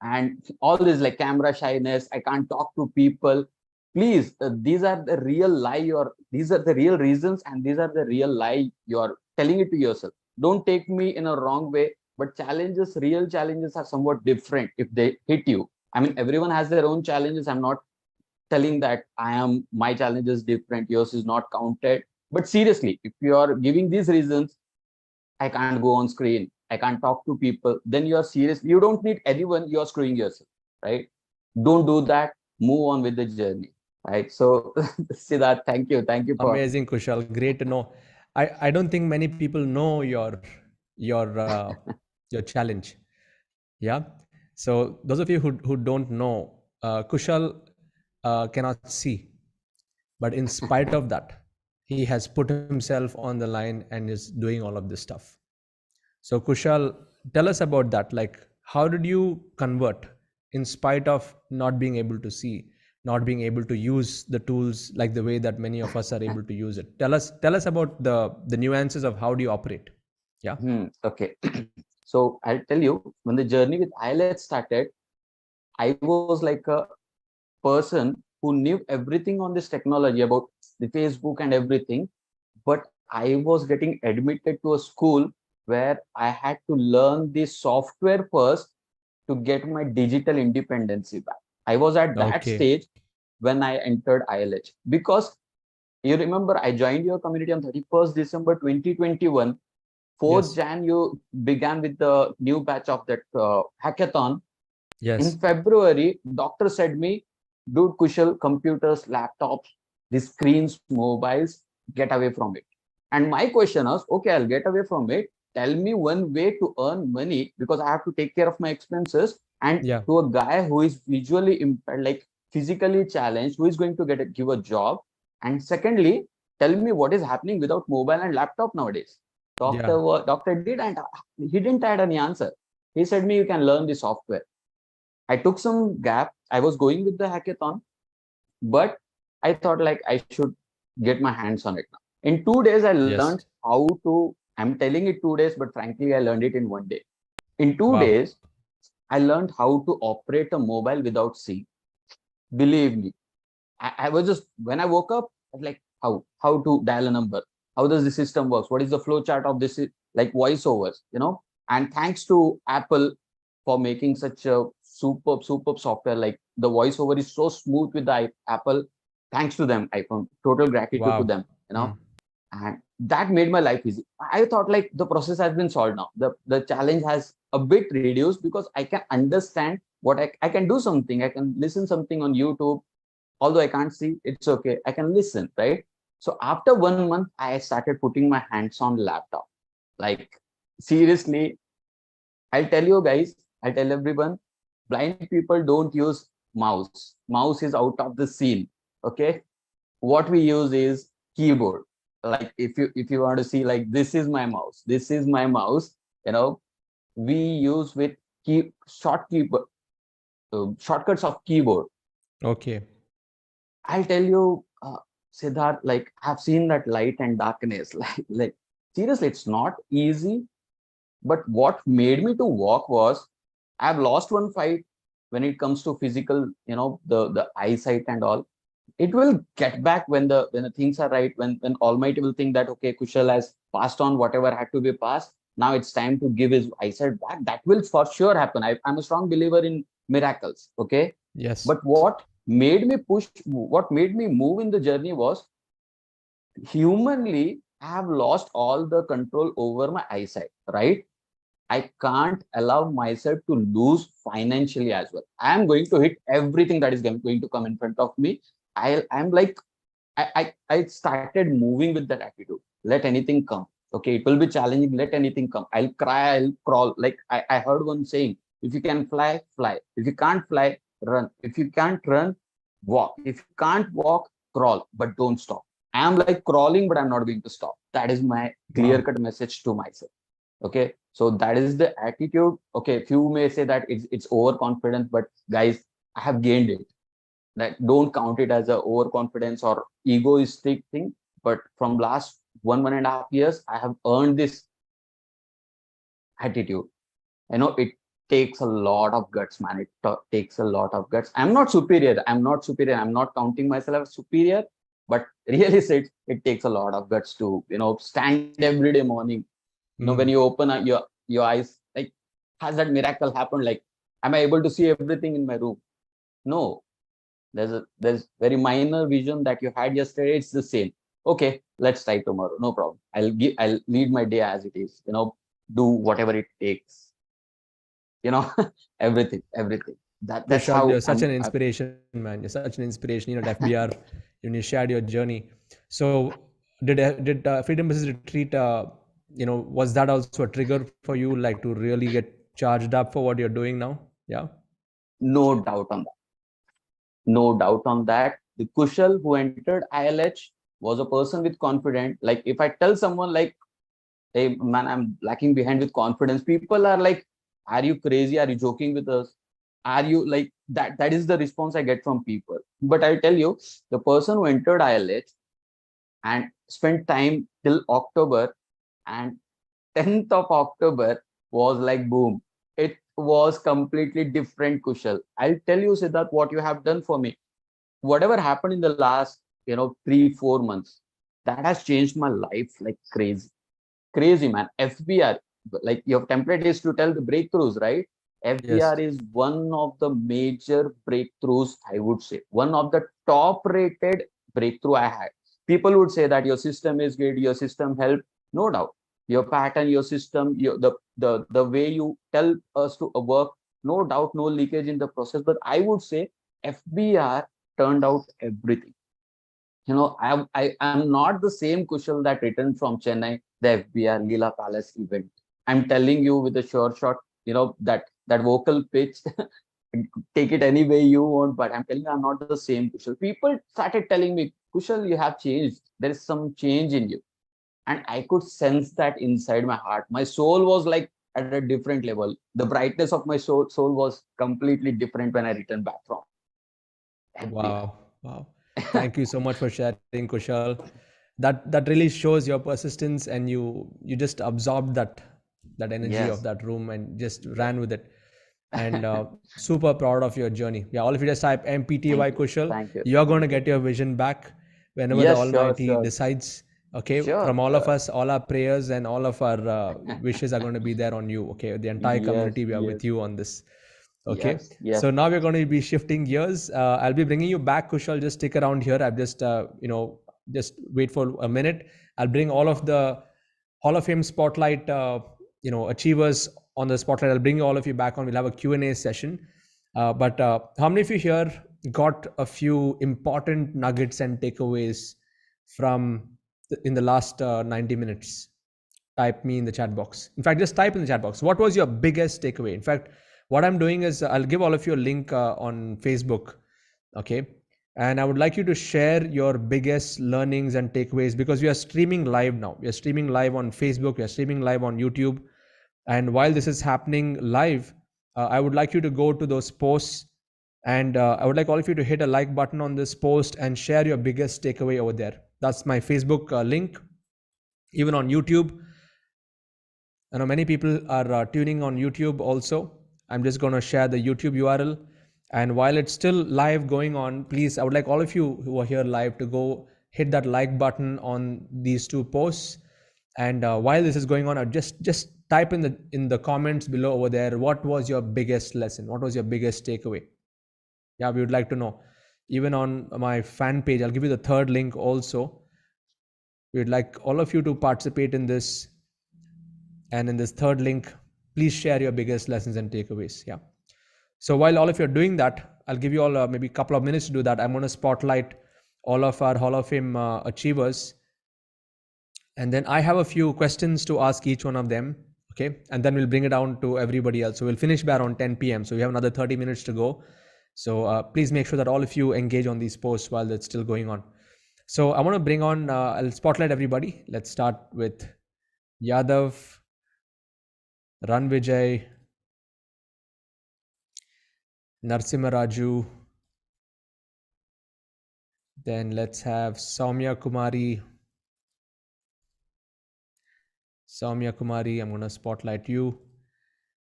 and all this, like camera shyness, I can't talk to people. Please, these are the real lie, these are the real reasons, and these are the real lie you're telling it to yourself. Don't take me in a wrong way, but real challenges are somewhat different if they hit you. I mean, everyone has their own challenges. I'm not telling that my challenge is different, yours is not counted. But seriously, if you are giving these reasons, I can't go on screen, I can't talk to people, then you are serious. You don't need anyone, you're screwing yourself, right? Don't do that. Move on with the journey, right? So Siddharth, thank you for amazing, Kushal. Great to know. I don't think many people know your challenge. Yeah. So those of you who don't know, Kushal cannot see, but in spite of that, he has put himself on the line and is doing all of this stuff. So Kushal, tell us about that. Like, how did you convert in spite of not being able to see, not being able to use the tools like the way that many of us are able to use it. Tell us about the nuances of how do you operate. Yeah. Okay. So I'll tell you, when the journey with IELTS started, I was like a person who knew everything on this technology about the Facebook and everything, but I was getting admitted to a school where I had to learn the software first to get my digital independency back. I was at that Okay. stage when I entered ILH, because you remember I joined your community on 31st December 2021. 4th Yes. Jan, you began with the new batch of that hackathon. In Yes. February, doctor said me, dude, Kushal, computers, laptops, the screens, mobiles, get away from it. And my question was, okay, I'll get away from it. Tell me one way to earn money, because I have to take care of my expenses. And Yeah. to a guy who is visually impaired, like physically challenged, who is going to give a job. And secondly, tell me what is happening without mobile and laptop nowadays. Yeah. Doctor did, and he didn't add any answer. He said me, you can learn the software. I took some gap. I was going with the hackathon, but I thought like I should get my hands on it now. In 2 days, I Yes. learned how to, I'm telling it 2 days, but frankly, I learned it in 1 day. In two Wow. days, I learned how to operate a mobile without seeing. Believe me, I was just, when I woke up, I was like, how to dial a number? How does the system works? What is the flow chart of this, like voiceovers, And thanks to Apple for making such a superb software. Like the voiceover is so smooth with the Apple. Thanks to them, I found total gratitude to Wow. them, and that made my life easy. I thought like the process has been solved now. The challenge has a bit reduced, because I can understand what I can do something. I can listen something on YouTube. Although I can't see, it's okay. I can listen, right? So after 1 month, I started putting my hands on laptop. Like seriously, I'll tell you guys, I tell everyone, blind people don't use mouse. Mouse is out of the scene. Okay. What we use is keyboard. Like if you want to see, like this is my mouse. This is my mouse. We use with keyboard, shortcuts of keyboard. Okay. I'll tell you, Siddharth, like I've seen that light and darkness. Like seriously, it's not easy. But what made me to walk was, I've lost one fight when it comes to physical, the eyesight and all. It will get back when the things are right, when Almighty will think that, okay, Kushal has passed on whatever had to be passed. Now it's time to give his eyesight back. That will for sure happen. I'm a strong believer in miracles. Okay. Yes. But what made me move in the journey was, humanly, I have lost all the control over my eyesight, right? I can't allow myself to lose financially as well. I am going to hit everything that is going to come in front of me. I'm like, I started moving with that attitude. Let anything come. Okay, it will be challenging. Let anything come. I'll cry, I'll crawl. Like I heard one saying, if you can fly, fly. If you can't fly, run. If you can't run, walk. If you can't walk, crawl, but don't stop. I'm like crawling, but I'm not going to stop. That is my clear-cut message to myself. Okay, so that is the attitude. Okay, few may say that it's overconfidence, but guys, I have gained it. That don't count it as a overconfidence or egoistic thing. But from last 1.5 years, I have earned this attitude. It takes a lot of guts, man. It takes a lot of guts. I'm not superior. I'm not counting myself as superior, but really it takes a lot of guts to, stand every day morning. When you open your eyes, like, has that miracle happened? Like, am I able to see everything in my room? No. There's very minor vision that you had yesterday. It's the same. Okay, let's try tomorrow. No problem. I'll lead my day as it is. Do whatever it takes. Everything. That's Kushal, how you're such an inspiration, man. You're such an inspiration. At FBR, you shared your journey. So, did Freedom Business Retreat? Was that also a trigger for you, like to really get charged up for what you're doing now? Yeah. No doubt on that. No doubt on that. The Kushal who entered ILH was a person with confidence. Like if I tell someone like, hey man, I'm lacking behind with confidence, people are like, are you crazy? Are you joking with us? Are you like that? That is the response I get from people. But I'll tell you, the person who entered ILH and spent time till October, and 10th of October was like boom. It was completely different, Kushal. I'll tell you, Siddharth, what you have done for me. Whatever happened in the last, 3-4 months, that has changed my life like crazy. Crazy, man. FBR, like your template is to tell the breakthroughs, right? FBR Yes. is one of the major breakthroughs, I would say. One of the top rated breakthrough I had. People would say that your system is good, your system helped. No doubt. Your pattern, your system, the way you tell us to work, no doubt, no leakage in the process. But I would say FBR turned out everything. I'm not the same Kushal that returned from Chennai, the FBR Leela Palace event. I'm telling you with a sure shot, that vocal pitch, take it any way you want, but I'm telling you, I'm not the same Kushal. People started telling me, Kushal, you have changed. There is some change in you. And I could sense that inside my heart. My soul was like at a different level. The brightness of my soul was completely different when I returned back from FBR. Wow. Wow. Thank you so much for sharing, Kushal. That really shows your persistence, and you just absorbed that energy of Yes. that room and just ran with it. And super proud of your journey. Yeah, all of you just type MPTY Thank you. Kushal. Thank you. You're going to Thank you. get your vision back whenever the Yes, sure, Almighty sure. decides. Okay, Sure, from all of sure. us, all our prayers and all of our wishes are going to be there on you. Okay, the entire Yes, community, we are with yes, you on this. Okay, yes, yes. so now we're going to be shifting gears. I'll be bringing you back, Kushal. Just stick around here. I've just, just wait for a minute. I'll bring all of the Hall of Fame spotlight, achievers on the spotlight. I'll bring all of you back on. We'll have a Q&A session. But how many of you here got a few important nuggets and takeaways from in the last 90 minutes? Type me in the chat box. In fact, just type in the chat box. What was your biggest takeaway? In fact, what I'm doing is I'll give all of you a link on Facebook. Okay. And I would like you to share your biggest learnings and takeaways, because we are streaming live now. We are streaming live on Facebook. We are streaming live on YouTube. And while this is happening live, I would like you to go to those posts, and I would like all of you to hit a like button on this post and share your biggest takeaway over there. That's my Facebook link. Even on YouTube, I know many people are tuning on YouTube also. I'm just going to share the YouTube URL. And while it's still live going on, please, I would like all of you who are here live to go hit that like button on these two posts. And while this is going on, I'll just type in the comments below over there, what was your biggest lesson? What was your biggest takeaway? Yeah, we would like to know. Even on my fan page, I'll give you the third link also. We would like all of you to participate in this. And in this third link, please share your biggest lessons and takeaways. Yeah. So while all of you are doing that, I'll give you all maybe a couple of minutes to do that. I'm going to spotlight all of our Hall of Fame achievers. And then I have a few questions to ask each one of them. Okay. And then we'll bring it down to everybody else. So we'll finish by around 10 p.m. So we have another 30 minutes to go. So please make sure that all of you engage on these posts while that's still going on. So I want to bring on, I'll spotlight everybody. Let's start with Yadav, Vijay, Narim Raju. Then let's have Saia Kumari. Saia Kumari, I'm going to spotlight you.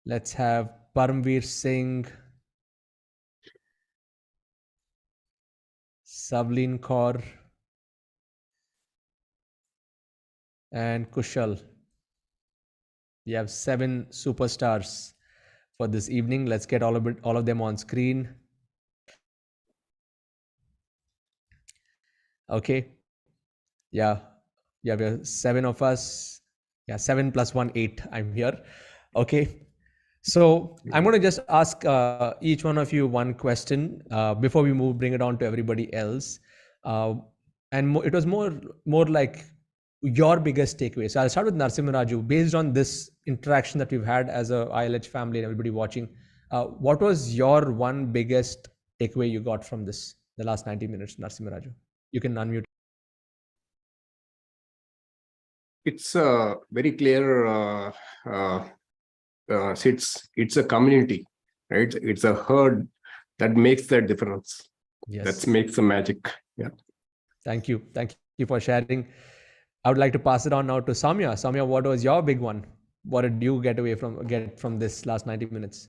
Let's have Parmvir Singh, Savin Cor, and Kushal. We have 7 superstars for this evening. Let's get all of them on screen. Okay. Yeah, we are 7 of us. Yeah, 7 plus 1, 8. I'm here. Okay. So I'm going to just ask each one of you one question before we bring it on to everybody else. And it was more like your biggest takeaway. So I'll start with Narim Raju. Based on this interaction that we've had as a ILH family and everybody watching, what was your one biggest takeaway you got from this, the last 90 minutes, Narim Raju? You can unmute. It's very clear. It's a community. right? It's a herd that makes the difference. Yes. That makes the magic. Yeah. Thank you. Thank you for sharing. I would like to pass it on now to Samya. Samya, what was your big one? What did you get from this last 90 minutes?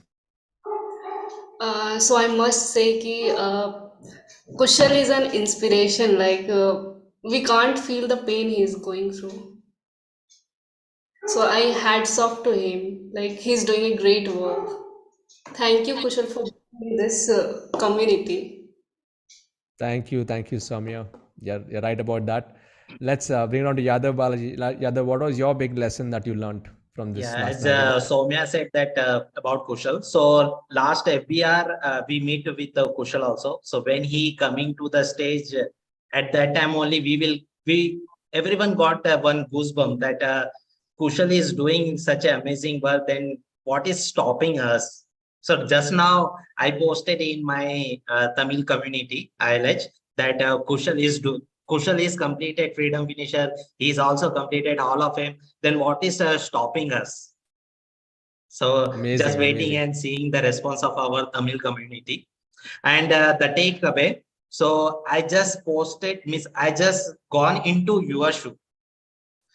So I must say कि Kushal is an inspiration. Like we can't feel the pain he's going through. So I hats off to him. Like he's doing a great work. Thank you, Kushal, for being in this community. Thank you, Samya. You're right about that. Let's bring it on to Yadav Balaji. Yadav, what was your big lesson that you learned from this Yeah, last as 90 minutes? Soumya said that about Kushal. So last FBR, we meet with Kushal also. So when he coming to the stage, at that time only everyone got one goosebump that Kushal is doing such an amazing work. Then what is stopping us? So just now I posted in my Tamil community, ILH, that Kushal is completed freedom finisher. He's also completed all of them. Then what is stopping us? So just waiting and seeing the response of our Tamil community. And the takeaway. So I just posted, I just gone into your shoe.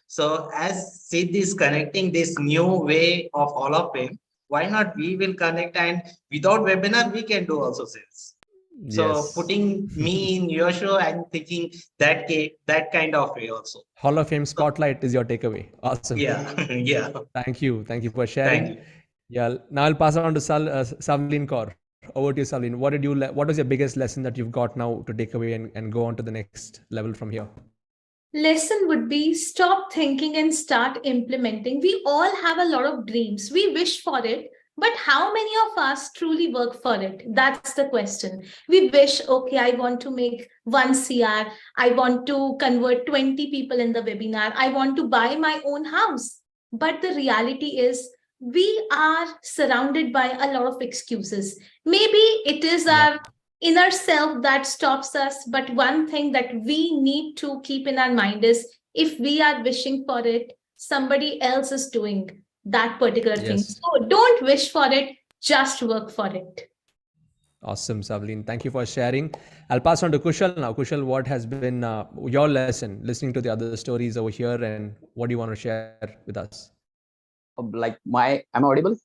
So as Sid is connecting this new way of all of them, why not we will connect, and without webinar, we can do also sales. So Yes. putting me in your show and thinking that kind of way also. Hall of Fame spotlight is your takeaway. Awesome. Yeah, yeah. Thank you for sharing. Thank you. Yeah. Now I'll pass it on to Savin Cor. Over to you, Savin. What was your biggest lesson that you've got now to take away and go on to the next level from here? Lesson would be stop thinking and start implementing. We all have a lot of dreams. We wish for it, but how many of us truly work for it? That's the question. We wish, okay, I want to make 1 CR. I want to convert 20 people in the webinar. I want to buy my own house. But the reality is we are surrounded by a lot of excuses. Maybe it is our inner self that stops us. But one thing that we need to keep in our mind is if we are wishing for it, somebody else is doing that particular thing. So don't wish for it, just work for it. Awesome, Savlin. Thank you for sharing. I'll pass on to Kushal now. Kushal, what has been your lesson listening to the other stories over here, and what do you want to share with us? Am I audible?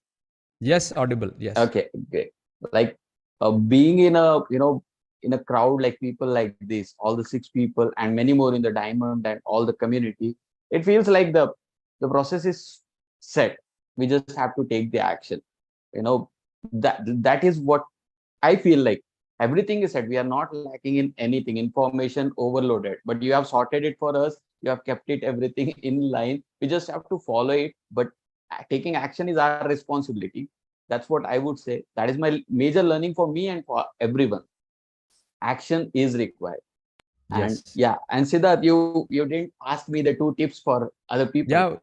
Yes, audible. Yes. Okay, great. Like being in a crowd like people like this, all the 6 people and many more in the diamond and all the community, it feels like the process is set. We just have to take the action. That is what I feel like. Everything is set. We are not lacking in anything, information overloaded, but you have sorted it for us. You have kept it everything in line. We just have to follow it, but taking action is our responsibility. That's what I would say. That is my major learning for me and for everyone. Action is required. And and Siddharth, you didn't ask me the 2 tips for other people.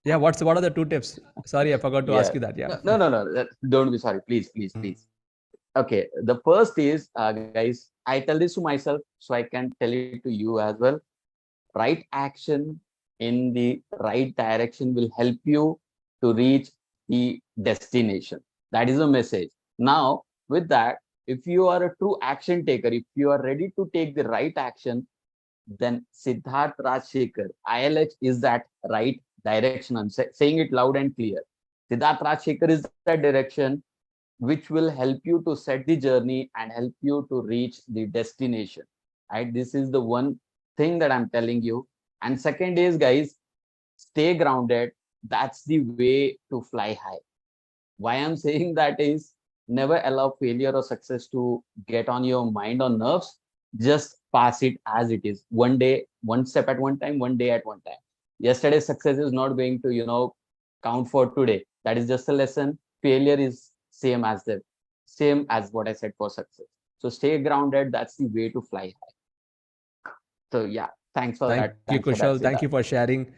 Yeah. What are the 2 tips? Sorry, I forgot to ask you that. Yeah. No. Don't be sorry. Please. Okay. The first is, guys, I tell this to myself, so I can tell it to you as well. Right action in the right direction will help you to reach the destination. That is a message. Now, with that, if you are a true action taker, if you are ready to take the right action, then Siddharth Rajshekhar, ILH is that right direction. I'm saying it loud and clear. Siddharth Rajshekhar is that direction which will help you to set the journey and help you to reach the destination. Right? This is the one thing that I'm telling you. And second is, guys, stay grounded. That's the way to fly high. Why I'm saying that is, never allow failure or success to get on your mind or nerves. Just pass it as it is. One day, one step at one time, one day at one time. Yesterday's success is not going to, count for today. That is just a lesson. Failure is same as what I said for success. So stay grounded. That's the way to fly high. So yeah, thanks for that. Thank you, Kushal. Thank you for sharing.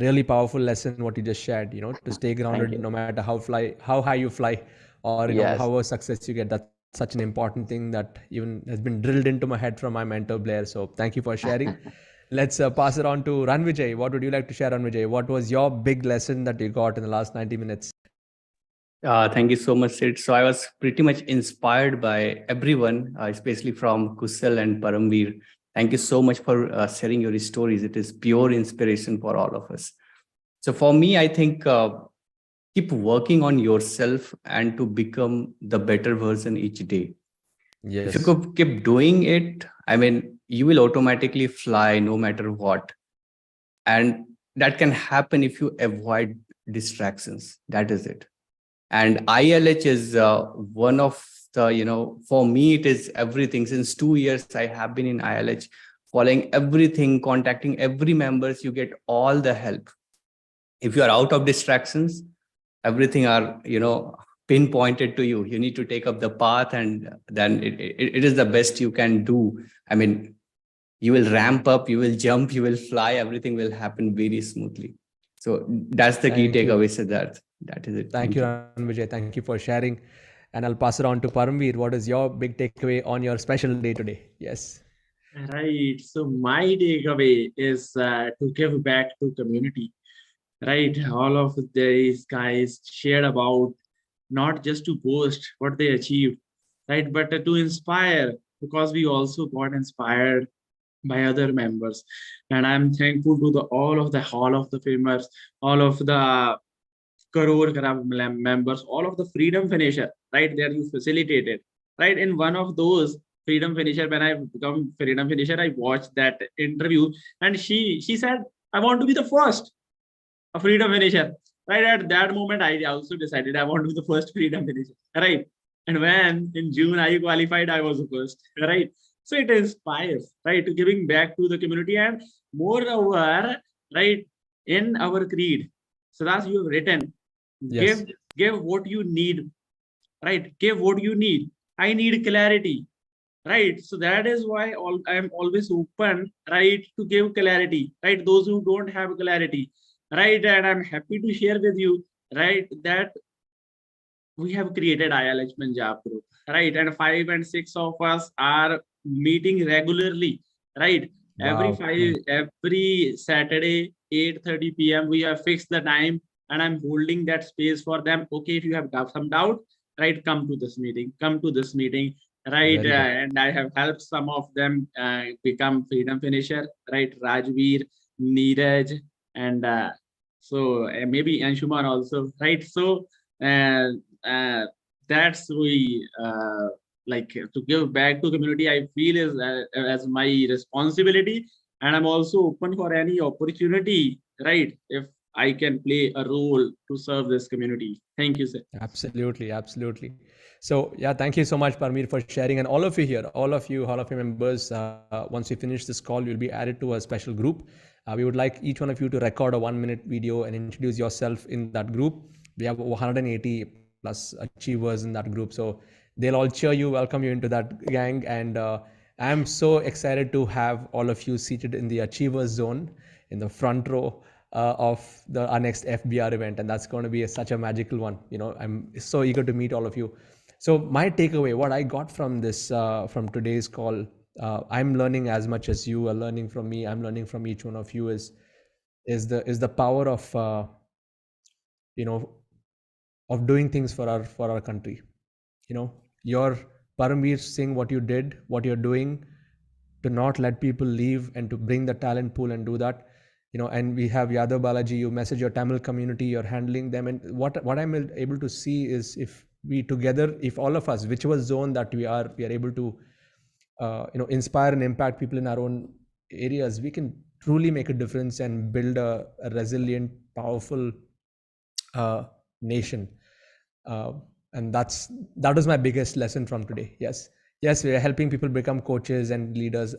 Really powerful lesson what you just shared. To stay grounded no matter how high you fly, or how success you get. That's such an important thing that even has been drilled into my head from my mentor Blair. So thank you for sharing. Let's pass it on to Vijay. What would you like to share, Vijay? What was your big lesson that you got in the last 90 minutes? Thank you so much, Sid. So I was pretty much inspired by everyone, especially from Kushal and Parmvir. Thank you so much for sharing your stories. It is pure inspiration for all of us. So for me, I think keep working on yourself and to become the better version each day. If you Yes. could keep doing it, I mean, you will automatically fly no matter what. And that can happen if you avoid distractions. That is it. And ILH is one of the, for me, it is everything. Since 2 years, I have been in ILH, following everything, contacting every members, you get all the help. If you are out of distractions, everything are, pinpointed to you. You need to take up the path, and then it is the best you can do. I mean, you will ramp up, you will jump, you will fly, everything will happen very smoothly. So that's the key Thank you. takeaway. So that is it. Thank you, Vijay. Thank you for sharing. And I'll pass it on to Parmvir. What is your big takeaway on your special day today? Yes. Right. So my takeaway is to give back to community. Right. All of these guys shared about not just to boast what they achieved, right, but to inspire, because we also got inspired by other members. And I'm thankful to all of the Hall of the Famers, all of the Karor Kara members, all of the freedom finisher, right, that you facilitated, right. In one of those freedom finisher, when I become freedom finisher, I watched that interview, and she said, I want to be the first a freedom finisher, right. At that moment, I also decided I want to be the first freedom finisher, right. And when in June I qualified, I was the first, right. So it inspires, right, to giving back to the community. And moreover, right, in our creed, so that's you have written, Yes. give what you need, right. Give what you need. I need clarity, right. So that is why I am always open, right, to give clarity, right, those who don't have clarity, right. And I'm happy to share with you, right, that we have created ILH Punjab group, right, and 5 and 6 of us are meeting regularly, right. Wow. Every Saturday 8:30 p.m. we have fixed the time, and I'm holding that space for them. Okay, if you have got some doubt, right, come to this meeting, right. Very good. And I have helped some of them become freedom finisher, right. Rajveer, Neeraj, and maybe Anshuman also, right. So that's we like to give back to community, I feel is as my responsibility. And I'm also open for any opportunity, right, if I can play a role to serve this community. Thank you, sir. Absolutely, absolutely. So yeah, thank you so much, Parmvir, for sharing. And all of you here, all of you Hall of Fame members, once we finish this call, you'll be added to a special group. We would like each one of you to record a 1-minute video and introduce yourself in that group. We have 180 plus achievers in that group, so they'll all cheer you, welcome you into that gang. And I'm so excited to have all of you seated in the achievers zone in the front row of our next FBR event, and that's going to be such a magical one. I'm so eager to meet all of you. So my takeaway, what I got from this from today's call, I'm learning as much as you are learning from me. I'm learning from each one of you is the power of of doing things for our country. Your Parmvir Singh, what you did, what you're doing, to not let people leave and to bring the talent pool and do that. And we have Yadav Balaji, you message your Tamil community, you're handling them. And what I'm able to see is if we together, if all of us, whichever zone that we are able to inspire and impact people in our own areas, we can truly make a difference and build a resilient, powerful nation. And that was my biggest lesson from today. Yes, we are helping people become coaches and leaders,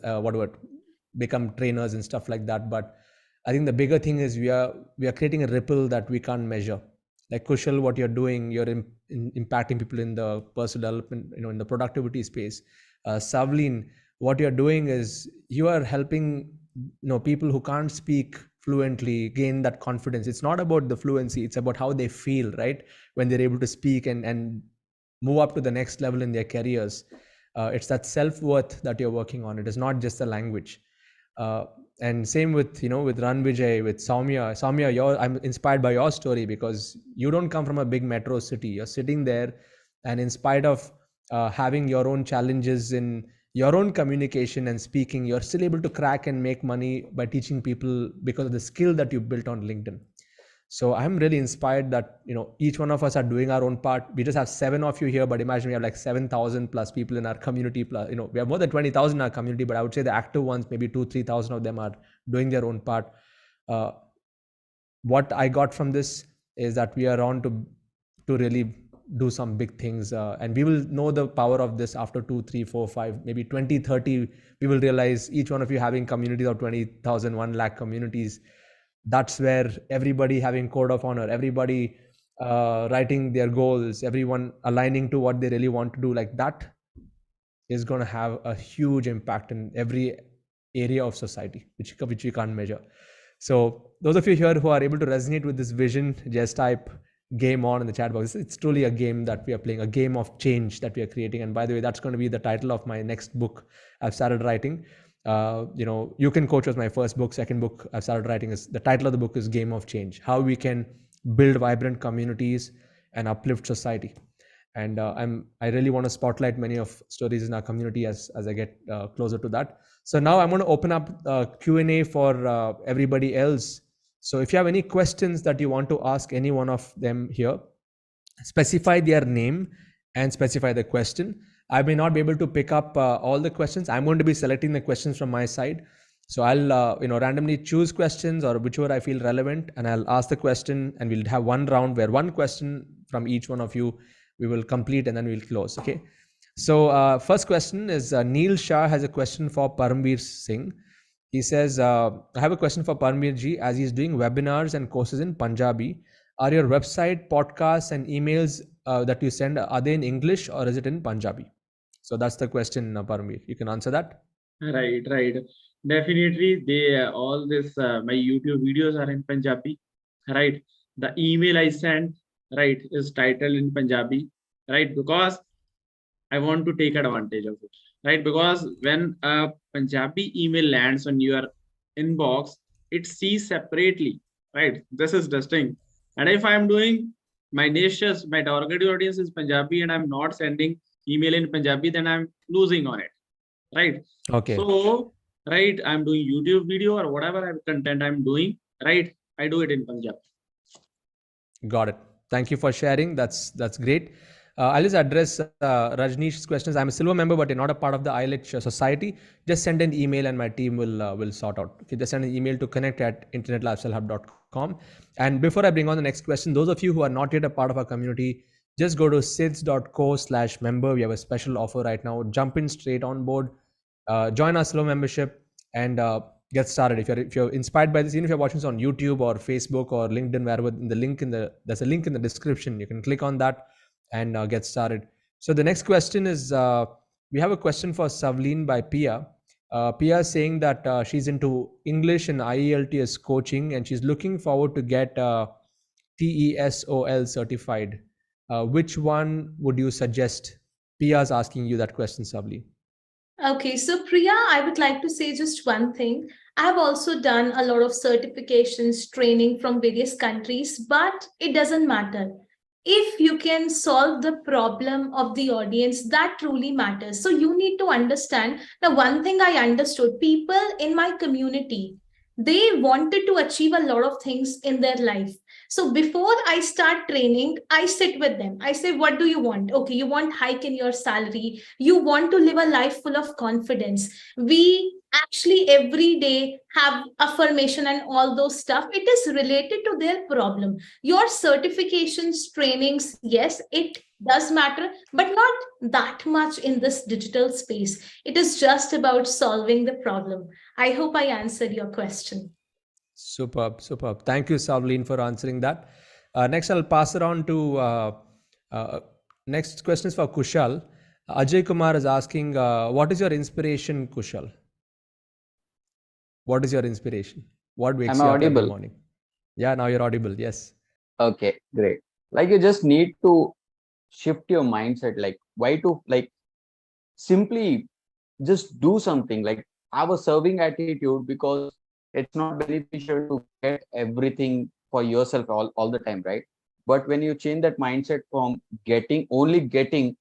become trainers and stuff like that. But I think the bigger thing is we are creating a ripple that we can't measure. Like Kushal, what you're doing, you're impacting people in the personal development, in the productivity space. Savin, what you're doing is you are helping people who can't speak fluently gain that confidence. It's not about the fluency, it's about how they feel, right, when they're able to speak and move up to the next level in their careers. It's that self-worth that you're working on. It is not just the language. And same with, with Run Vijay, with Soumya, I'm inspired by your story because you don't come from a big metro city. You're sitting there, and in spite of having your own challenges in your own communication and speaking, you're still able to crack and make money by teaching people because of the skill that you built on LinkedIn. So I'm really inspired that, each one of us are doing our own part. We just have 7 of you here, but imagine we have like 7,000 plus people in our community. Plus, we have more than 20,000 in our community, but I would say the active ones, maybe 2,000-3,000 of them are doing their own part. What I got from this is that we are on to really do some big things, and we will know the power of this after 2, 3, 4, 5, maybe 20, 30. We will realize each one of you having communities of 20,000, 1 lakh communities. That's where everybody having code of honor, everybody writing their goals, everyone aligning to what they really want to do, like that is going to have a huge impact in every area of society, which we can't measure. So those of you here who are able to resonate with this vision, just type game on in the chat box. It's truly a game that we are playing, a game of change that we are creating. And by the way, that's going to be the title of my next book I've started writing. You Can Coach was my first book. Second book I've started writing is, the title of the book is Game of Change, how we can build vibrant communities and uplift society. And I really want to spotlight many of stories in our community as I get closer to that. So now I'm going to open up Q&A for everybody else. So if you have any questions that you want to ask any one of them here, specify their name and specify the question. I may not be able to pick up all the questions. I'm going to be selecting the questions from my side. So I'll randomly choose questions or whichever I feel relevant, and I'll ask the question, and we'll have one round where one question from each one of you we will complete, and then we'll close. Okay. So first question is Neil Shah has a question for Parmvir Singh. He says, I have a question for Parmvir ji, as he's doing webinars and courses in Punjabi. Are your website, podcasts, and emails that you send, are they in English or is it in Punjabi? So that's the question, Parmvir. You can answer that. Right. Definitely, all this my YouTube videos are in Punjabi. Right. The email I sent, right, is titled in Punjabi. Right, because I want to take advantage of it. Right, because when a Punjabi email lands on your inbox, it sees separately. Right, this is distinct. And if I'm doing my niches, my target audience is Punjabi, and I'm not sending email in Punjabi, then I'm losing on it. Right. Okay. So, right, I'm doing YouTube video or whatever content I'm doing. Right, I do it in Punjabi. Got it. Thank you for sharing. That's great. I'll just address Rajneesh's questions. I'm a silver member, but you're not a part of the IELTS society. Just send an email and my team will sort out. Okay, just send an email to connect@internetlifestylehub.com. And before I bring on the next question, those of you who are not yet a part of our community, just go to sids.co/member. We have a special offer right now. Jump in straight on board, join our slow membership, and get started. If you're inspired by this, even if you're watching this on YouTube or Facebook or LinkedIn, wherever, there's a link in the description. You can click on that and get started. So the next question is, we have a question for Savleen by Pia. Pia is saying that she's into English and IELTS coaching, and she's looking forward to get TESOL certified. Which one would you suggest? Pia's asking you that question, Savleen. Okay, so Priya, I would like to say just one thing. I have also done a lot of certifications, training from various countries, but it doesn't matter. If you can solve the problem of the audience, that truly matters. So you need to understand the one thing I understood, people in my community, they wanted to achieve a lot of things in their life. So before I start training, I sit with them. I say, what do you want? Okay, you want hike in your salary. You want to live a life full of confidence. We actually every day have affirmation and all those stuff. It is related to their problem. Your certifications, trainings, yes, it does matter, but not that much in this digital space. It is just about solving the problem. I hope I answered your question. Superb. Thank you, Savleen, for answering that. Next, I'll pass it on to next question is for Kushal. Ajay Kumar is asking, what is your inspiration, Kushal? What is your inspiration? What wakes you up every morning? Yeah, now you're audible. Yes. Okay, great. Like, you just need to shift your mindset. Like, why to simply just do something, like have a serving attitude, because it's not beneficial to get everything for yourself all the time, right? But when you change that mindset from only getting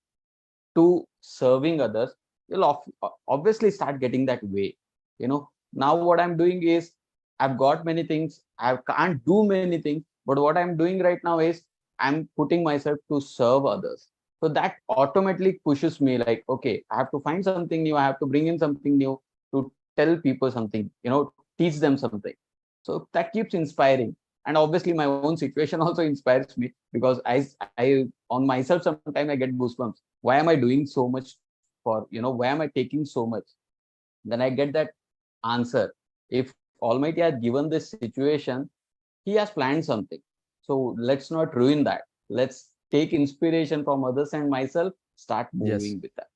to serving others, you'll obviously start getting that way. Now what I'm doing is, I've got many things, I can't do many things, but what I'm doing right now is I'm putting myself to serve others. So that automatically pushes me like, okay, I have to find something new, I have to bring in something new to tell people something, teach them something. So that keeps inspiring. And obviously my own situation also inspires me, because I on myself sometimes I get goosebumps. Why am I doing so much for, why am I taking so much? Then I get that answer. If Almighty has given this situation, he has planned something. So let's not ruin that. Let's take inspiration from others and myself, start moving with that.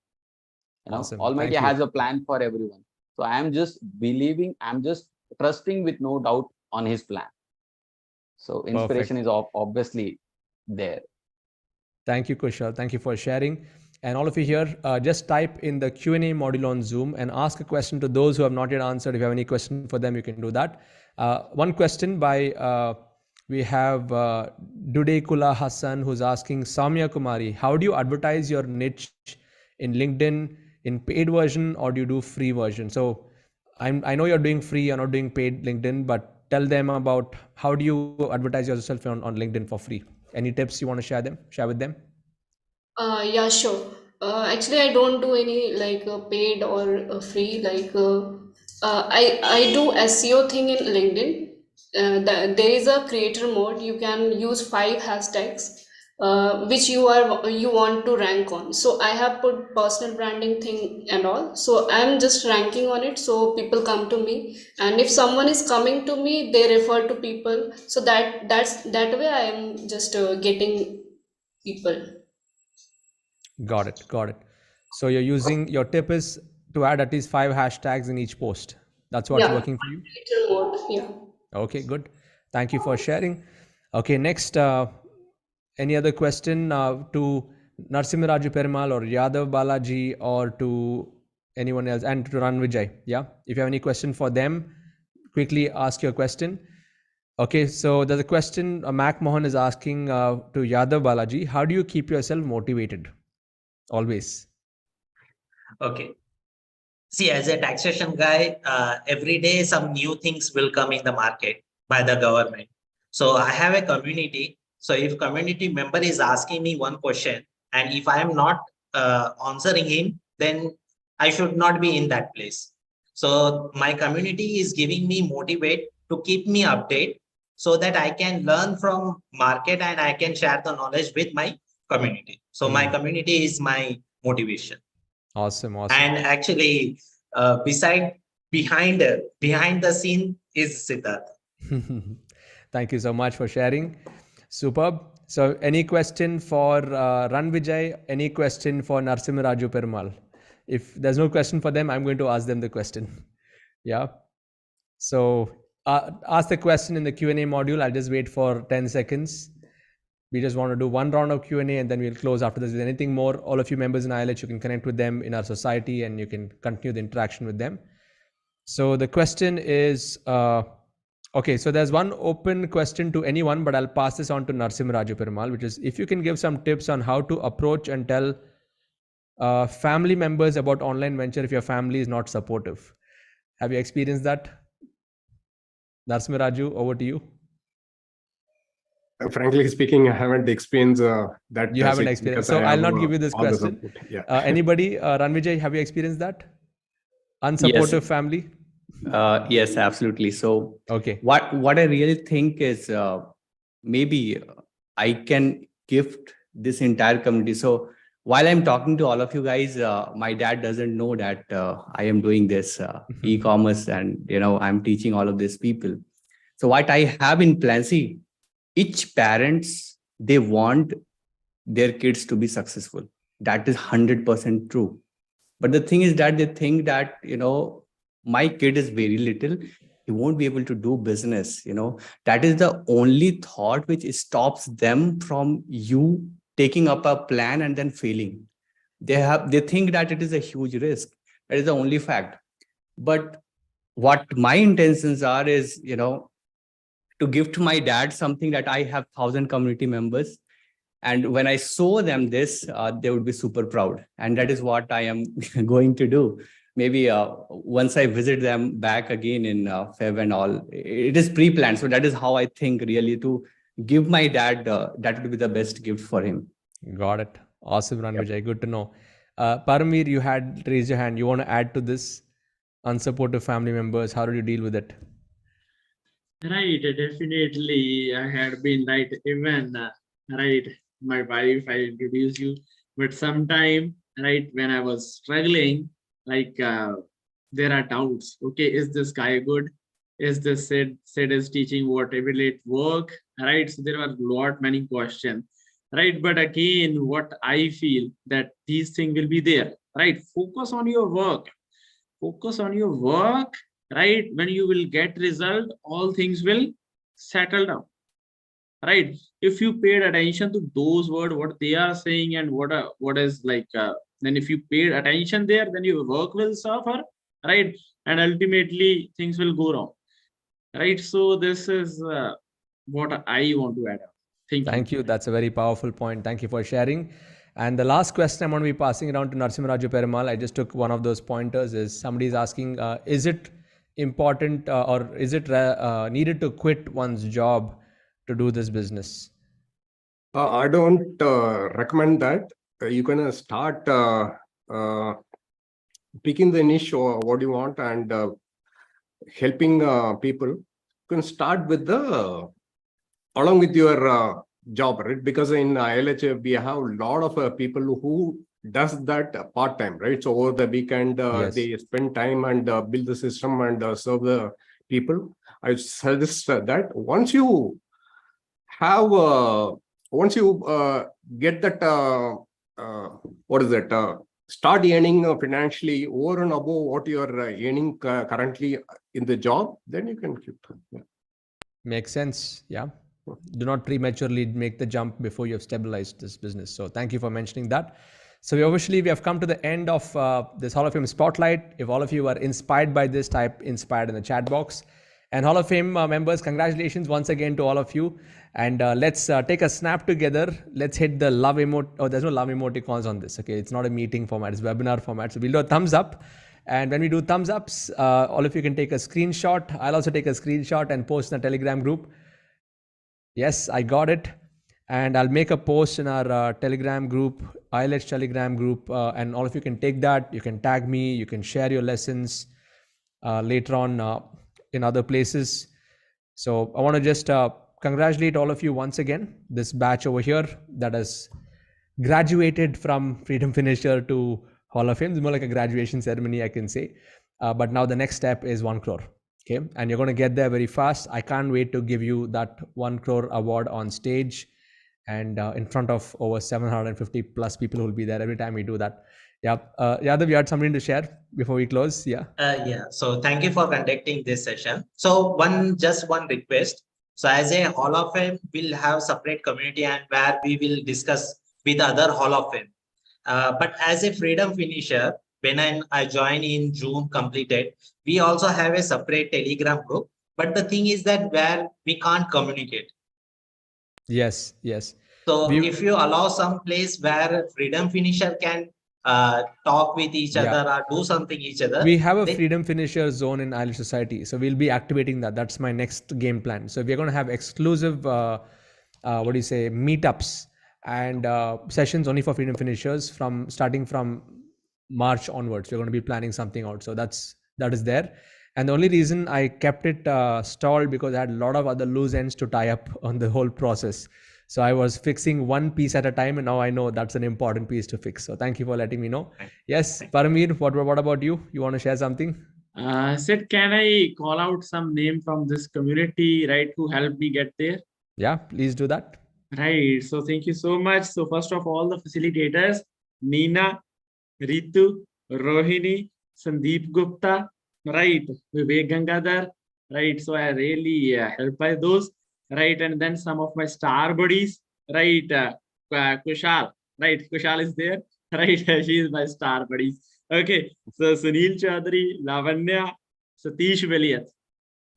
Awesome. Almighty has a plan for everyone. So I'm just believing, I'm just trusting with no doubt on his plan. So inspiration is obviously there. Thank you, Kushal. Thank you for sharing. And all of you here, just type in the Q&A module on Zoom and ask a question to those who have not yet answered. If you have any question for them, you can do that. One question by, we have Dudekula Hassan, who's asking, Saia Kumari, how do you advertise your niche in LinkedIn in paid version, or do you do free version? So I know you're doing free, you're not doing paid LinkedIn, but tell them about how do you advertise yourself on LinkedIn for free? Any tips you want to share with them? Yeah, sure. Actually, I don't do any like paid or free. Like I do SEO thing in LinkedIn. There is a creator mode. You can use 5 hashtags which you want to rank on. So I have put personal branding thing and all. So I'm just ranking on it. So people come to me, and if someone is coming to me, they refer to people. So that way I am just getting people. Got it. So you're using, your tip is to add at least 5 hashtags in each post. That's what's working for you? Creator mode. Yeah. Okay, good. Thank you for sharing. Okay, next, any other question to Narim Raju Perumal or Yadav Balaji or to anyone else, and to Run Vijay? Yeah, if you have any question for them, quickly ask your question. Okay, so there's a question Mac Mohan is asking to Yadav Balaji. How do you keep yourself motivated? Always. Okay. See, as a taxation guy, every day some new things will come in the market by the government. So I have a community. So if community member is asking me one question, and if I am not answering him, then I should not be in that place. So my community is giving me motivate to keep me update, so that I can learn from market and I can share the knowledge with my community. So my community is my motivation. Awesome. And actually, behind the scene is Siddharth. Thank you so much for sharing. Superb. So any question for Run Vijay? Any question for Narim Raju Perumal? If there's no question for them, I'm going to ask them the question. Yeah. So ask the question in the Q&A module. I'll just wait for 10 seconds. We just want to do one round of Q&A and then we'll close after this. If there's anything more, all of you members in ILH, you can connect with them in our society and you can continue the interaction with them. So the question is, okay, so there's one open question to anyone, but I'll pass this on to Narim Raju Perumal, which is if you can give some tips on how to approach and tell family members about online venture if your family is not supportive. Have you experienced that? Narim Raju, over to you. Frankly speaking, I haven't experienced that. You haven't experienced. So I'll not give you this question. Yeah. Anybody, Run Vijay, have you experienced that? Unsupportive family? Yes, absolutely. So okay, what I really think is maybe I can gift this entire community. So while I'm talking to all of you guys, my dad doesn't know that I am doing this e-commerce, and I'm teaching all of these people. So what I have in Fluency, each parents, they want their kids to be successful. That is 100% true. But the thing is that they think that, my kid is very little, he won't be able to do business. That is the only thought which stops them from you taking up a plan and then failing. They think that it is a huge risk. That is the only fact. But what my intentions are is, to give to my dad something that I have 1,000 community members. And when I show them this, they would be super proud. And that is what I am going to do. Maybe once I visit them back again in Feb and all, it is pre-planned. So that is how I think really to give my dad, that would be the best gift for him. Got it. Awesome, Vijay. Good to know. Parmvir, you had raised your hand. You want to add to this? Unsupportive family members, how did you deal with it? Right, definitely. I had been right, even right, my wife, I introduced you, but sometime, right, when I was struggling, like there are doubts. Okay, is this guy good? Is this said is teaching what will it work? Right. So there are many questions. Right. But again, what I feel that these things will be there. Right. Focus on your work. Focus on your work. Right. When you will get result, all things will settle down. Right. If you paid attention to those words, what they are saying and what is like, then if you paid attention there, then your work will suffer. Right. And ultimately things will go wrong. Right. So this is what I want to add up. Thank you. That's a very powerful point. Thank you for sharing. And the last question I'm going to be passing around to Narim Raju Perumal. I just took one of those pointers. Is somebody is asking, is it important or is it needed to quit one's job to do this business? I don't recommend that. You can start picking the niche or what you want and helping people. You can start with along with your job, right? Because in ILH we have a lot of people who does that part-time, right? So over the weekend Yes. they spend time and build the system and serve the people. I suggest that once you have get that what is that start earning financially over and above what you are earning currently in the job, then you can keep. Yeah. Makes sense. Yeah. Do not prematurely make the jump before you have stabilized this business. So thank you for mentioning that. So we have come to the end of this Hall of Fame Spotlight. If all of you are inspired by this, type inspired in the chat box. And Hall of Fame members, congratulations once again to all of you. And let's take a snap together. Let's hit the love emote. Oh, there's no love emoticons on this. Okay, it's not a meeting format, it's webinar format. So we'll do a thumbs up. And when we do thumbs ups, all of you can take a screenshot. I'll also take a screenshot and post in the Telegram group. Yes, I got it. And I'll make a post in our Telegram group, ILH Telegram group. And all of you can take that. You can tag me. You can share your lessons later on in other places. So I want to just congratulate all of you once again. This batch over here that has graduated from Freedom Finisher to Hall of Fame. It's more like a graduation ceremony, I can say. But now the next step is 1 crore. Okay, and you're going to get there very fast. I can't wait to give you that 1 crore award on stage and in front of over 750 plus people who will be there every time we do that. Yeah, Yadav, you had something to share before we close? Yeah. Yeah. So thank you for conducting this session. So just one request. So as a Hall of Fame, we'll have separate community and where we will discuss with other Hall of Fame. But as a Freedom Finisher, when I joined in June completed, we also have a separate Telegram group. But the thing is that where we can't communicate. Yes, yes. So if you allow some place where Freedom Finisher can talk with each other or do something each other. We have a Freedom Finisher zone in ILH Society. So we'll be activating that. That's my next game plan. So we're going to have exclusive, meetups and sessions only for Freedom Finishers starting from March onwards. We're going to be planning something out. So that is there. And the only reason I kept it stalled because I had a lot of other loose ends to tie up on the whole process. So I was fixing one piece at a time, and now I know that's an important piece to fix. So thank you for letting me know. Yes, Parmvir, what about you? You want to share something? Sid, can I call out some name from this community, right, who helped me get there? Yeah, please do that. Right. So thank you so much. So first of all, the facilitators, Neena, Ritu, Rohini, Sandeep Gupta, right, Vivek Gangadhar, right. So I really helped by those, right. And then some of my star buddies, right, Kushal, right, Kushal is there, right, she is my star buddies. Okay, so Sunil Chaudhary, Lavanya, Satish Williams,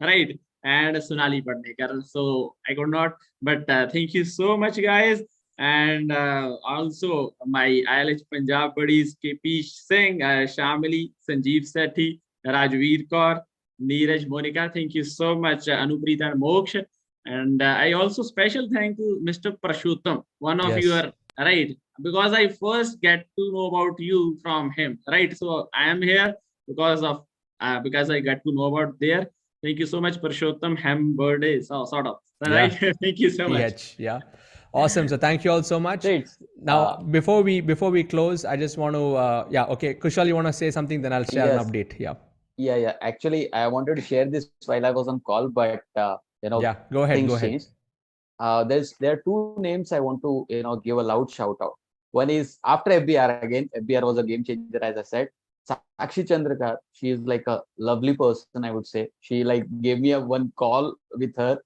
right? And Sonali Padnekar. So I could not, but thank you so much, guys. And also my ILH Punjab buddies, KP Singh, Shamili, Sanjeev Sethi, Rajveer Kaur, Neeraj Monica. Thank you so much, Anupreet and Moksha. And I also special thank to Mr. Prashuttam, one of Yes. your, right? Because I first get to know about you from him, right? So I am here because of because I got to know about there. Thank you so much, Prashuttam. Ham birthday, so sort of, right? Yeah. Thank you so much. PH, yeah. Awesome. So thank you all so much. It's, Now, before we close, I just want to, yeah, okay. Kushal, you want to say something? Then I'll share an Yes. update. Yeah. yeah. Actually, I wanted to share this while I was on call, but you know, Yeah. Go ahead. things Go ahead. changed. There are two names I want to give a loud shout out. One is after FBR again. FBR was a game changer, as I said. Sakshi Chandrakar, she is like a lovely person, I would say. She like gave me a one call with her.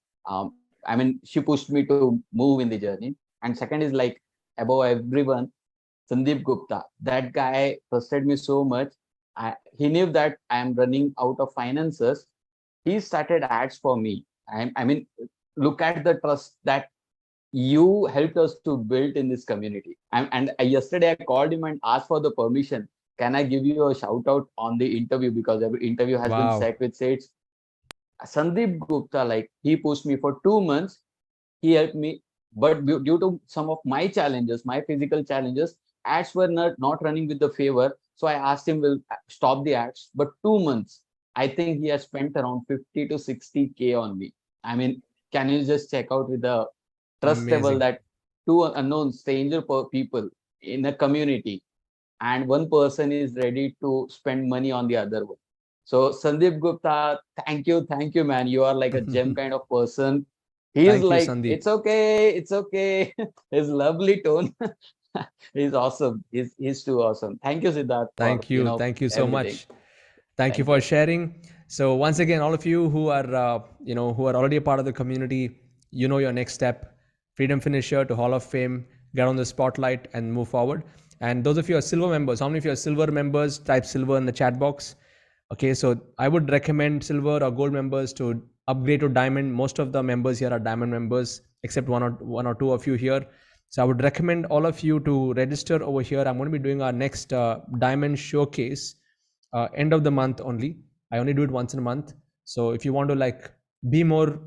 I mean, she pushed me to move in the journey. And second is like above everyone, Sandeep Gupta. That guy trusted me so much. He knew that I am running out of finances. He started ads for me. I mean, look at the trust that you helped us to build in this community. And yesterday I called him and asked for the permission. Can I give you a shout out on the interview, because every interview has been Wow. set with Sage. Sandeep Gupta, like he pushed me for 2 months. He helped me, but due to some of my challenges, my physical challenges, ads were not running with the favor. So I asked him, will stop the ads. But 2 months, I think he has spent around 50 to 60K on me. I mean, can you just check out with the trustable Amazing. that two unknown stranger people in a community, and one person is ready to spend money on the other one. So Sandeep Gupta, thank you, man. You are like a gem kind of person. He's Thank you, like, Sandeep. it's okay. His lovely tone. He's awesome. He's too awesome. Thank you, Siddharth. Thank you. Thank you so everything. much. Thank you for sharing. So once again, all of you who are, who are already a part of the community, you know your next step. Freedom Finisher to Hall of Fame, get on the spotlight and move forward. And those of you who are silver members, how many of you are silver members? Type silver in the chat box. Okay, so I would recommend silver or gold members to upgrade to diamond. Most of the members here are diamond members, except one or two of you here. So I would recommend all of you to register over here. I'm going to be doing our next diamond showcase end of the month only. I only do it once in a month. So if you want to like be more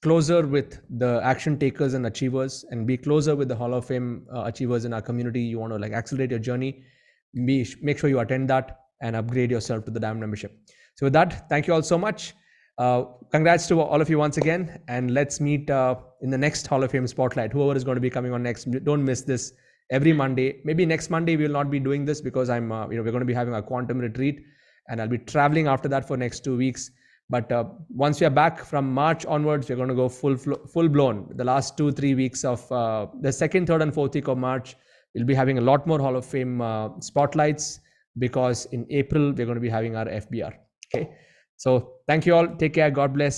closer with the action takers and achievers, and be closer with the Hall of Fame achievers in our community, you want to like accelerate your journey, make sure you attend that and upgrade yourself to the diamond membership. So with that, thank you all so much. Congrats to all of you once again, and let's meet in the next Hall of Fame spotlight. Whoever is going to be coming on next, don't miss this every Monday. Maybe next Monday we will not be doing this because I'm we're going to be having a quantum retreat, and I'll be traveling after that for next 2 weeks. But once we are back from March onwards, we're going to go full blown. The last 2-3 weeks of the second, third, and fourth week of March, we'll be having a lot more Hall of Fame spotlights, because in April we're going to be having our FBR. Okay, so thank you all. Take care. God bless.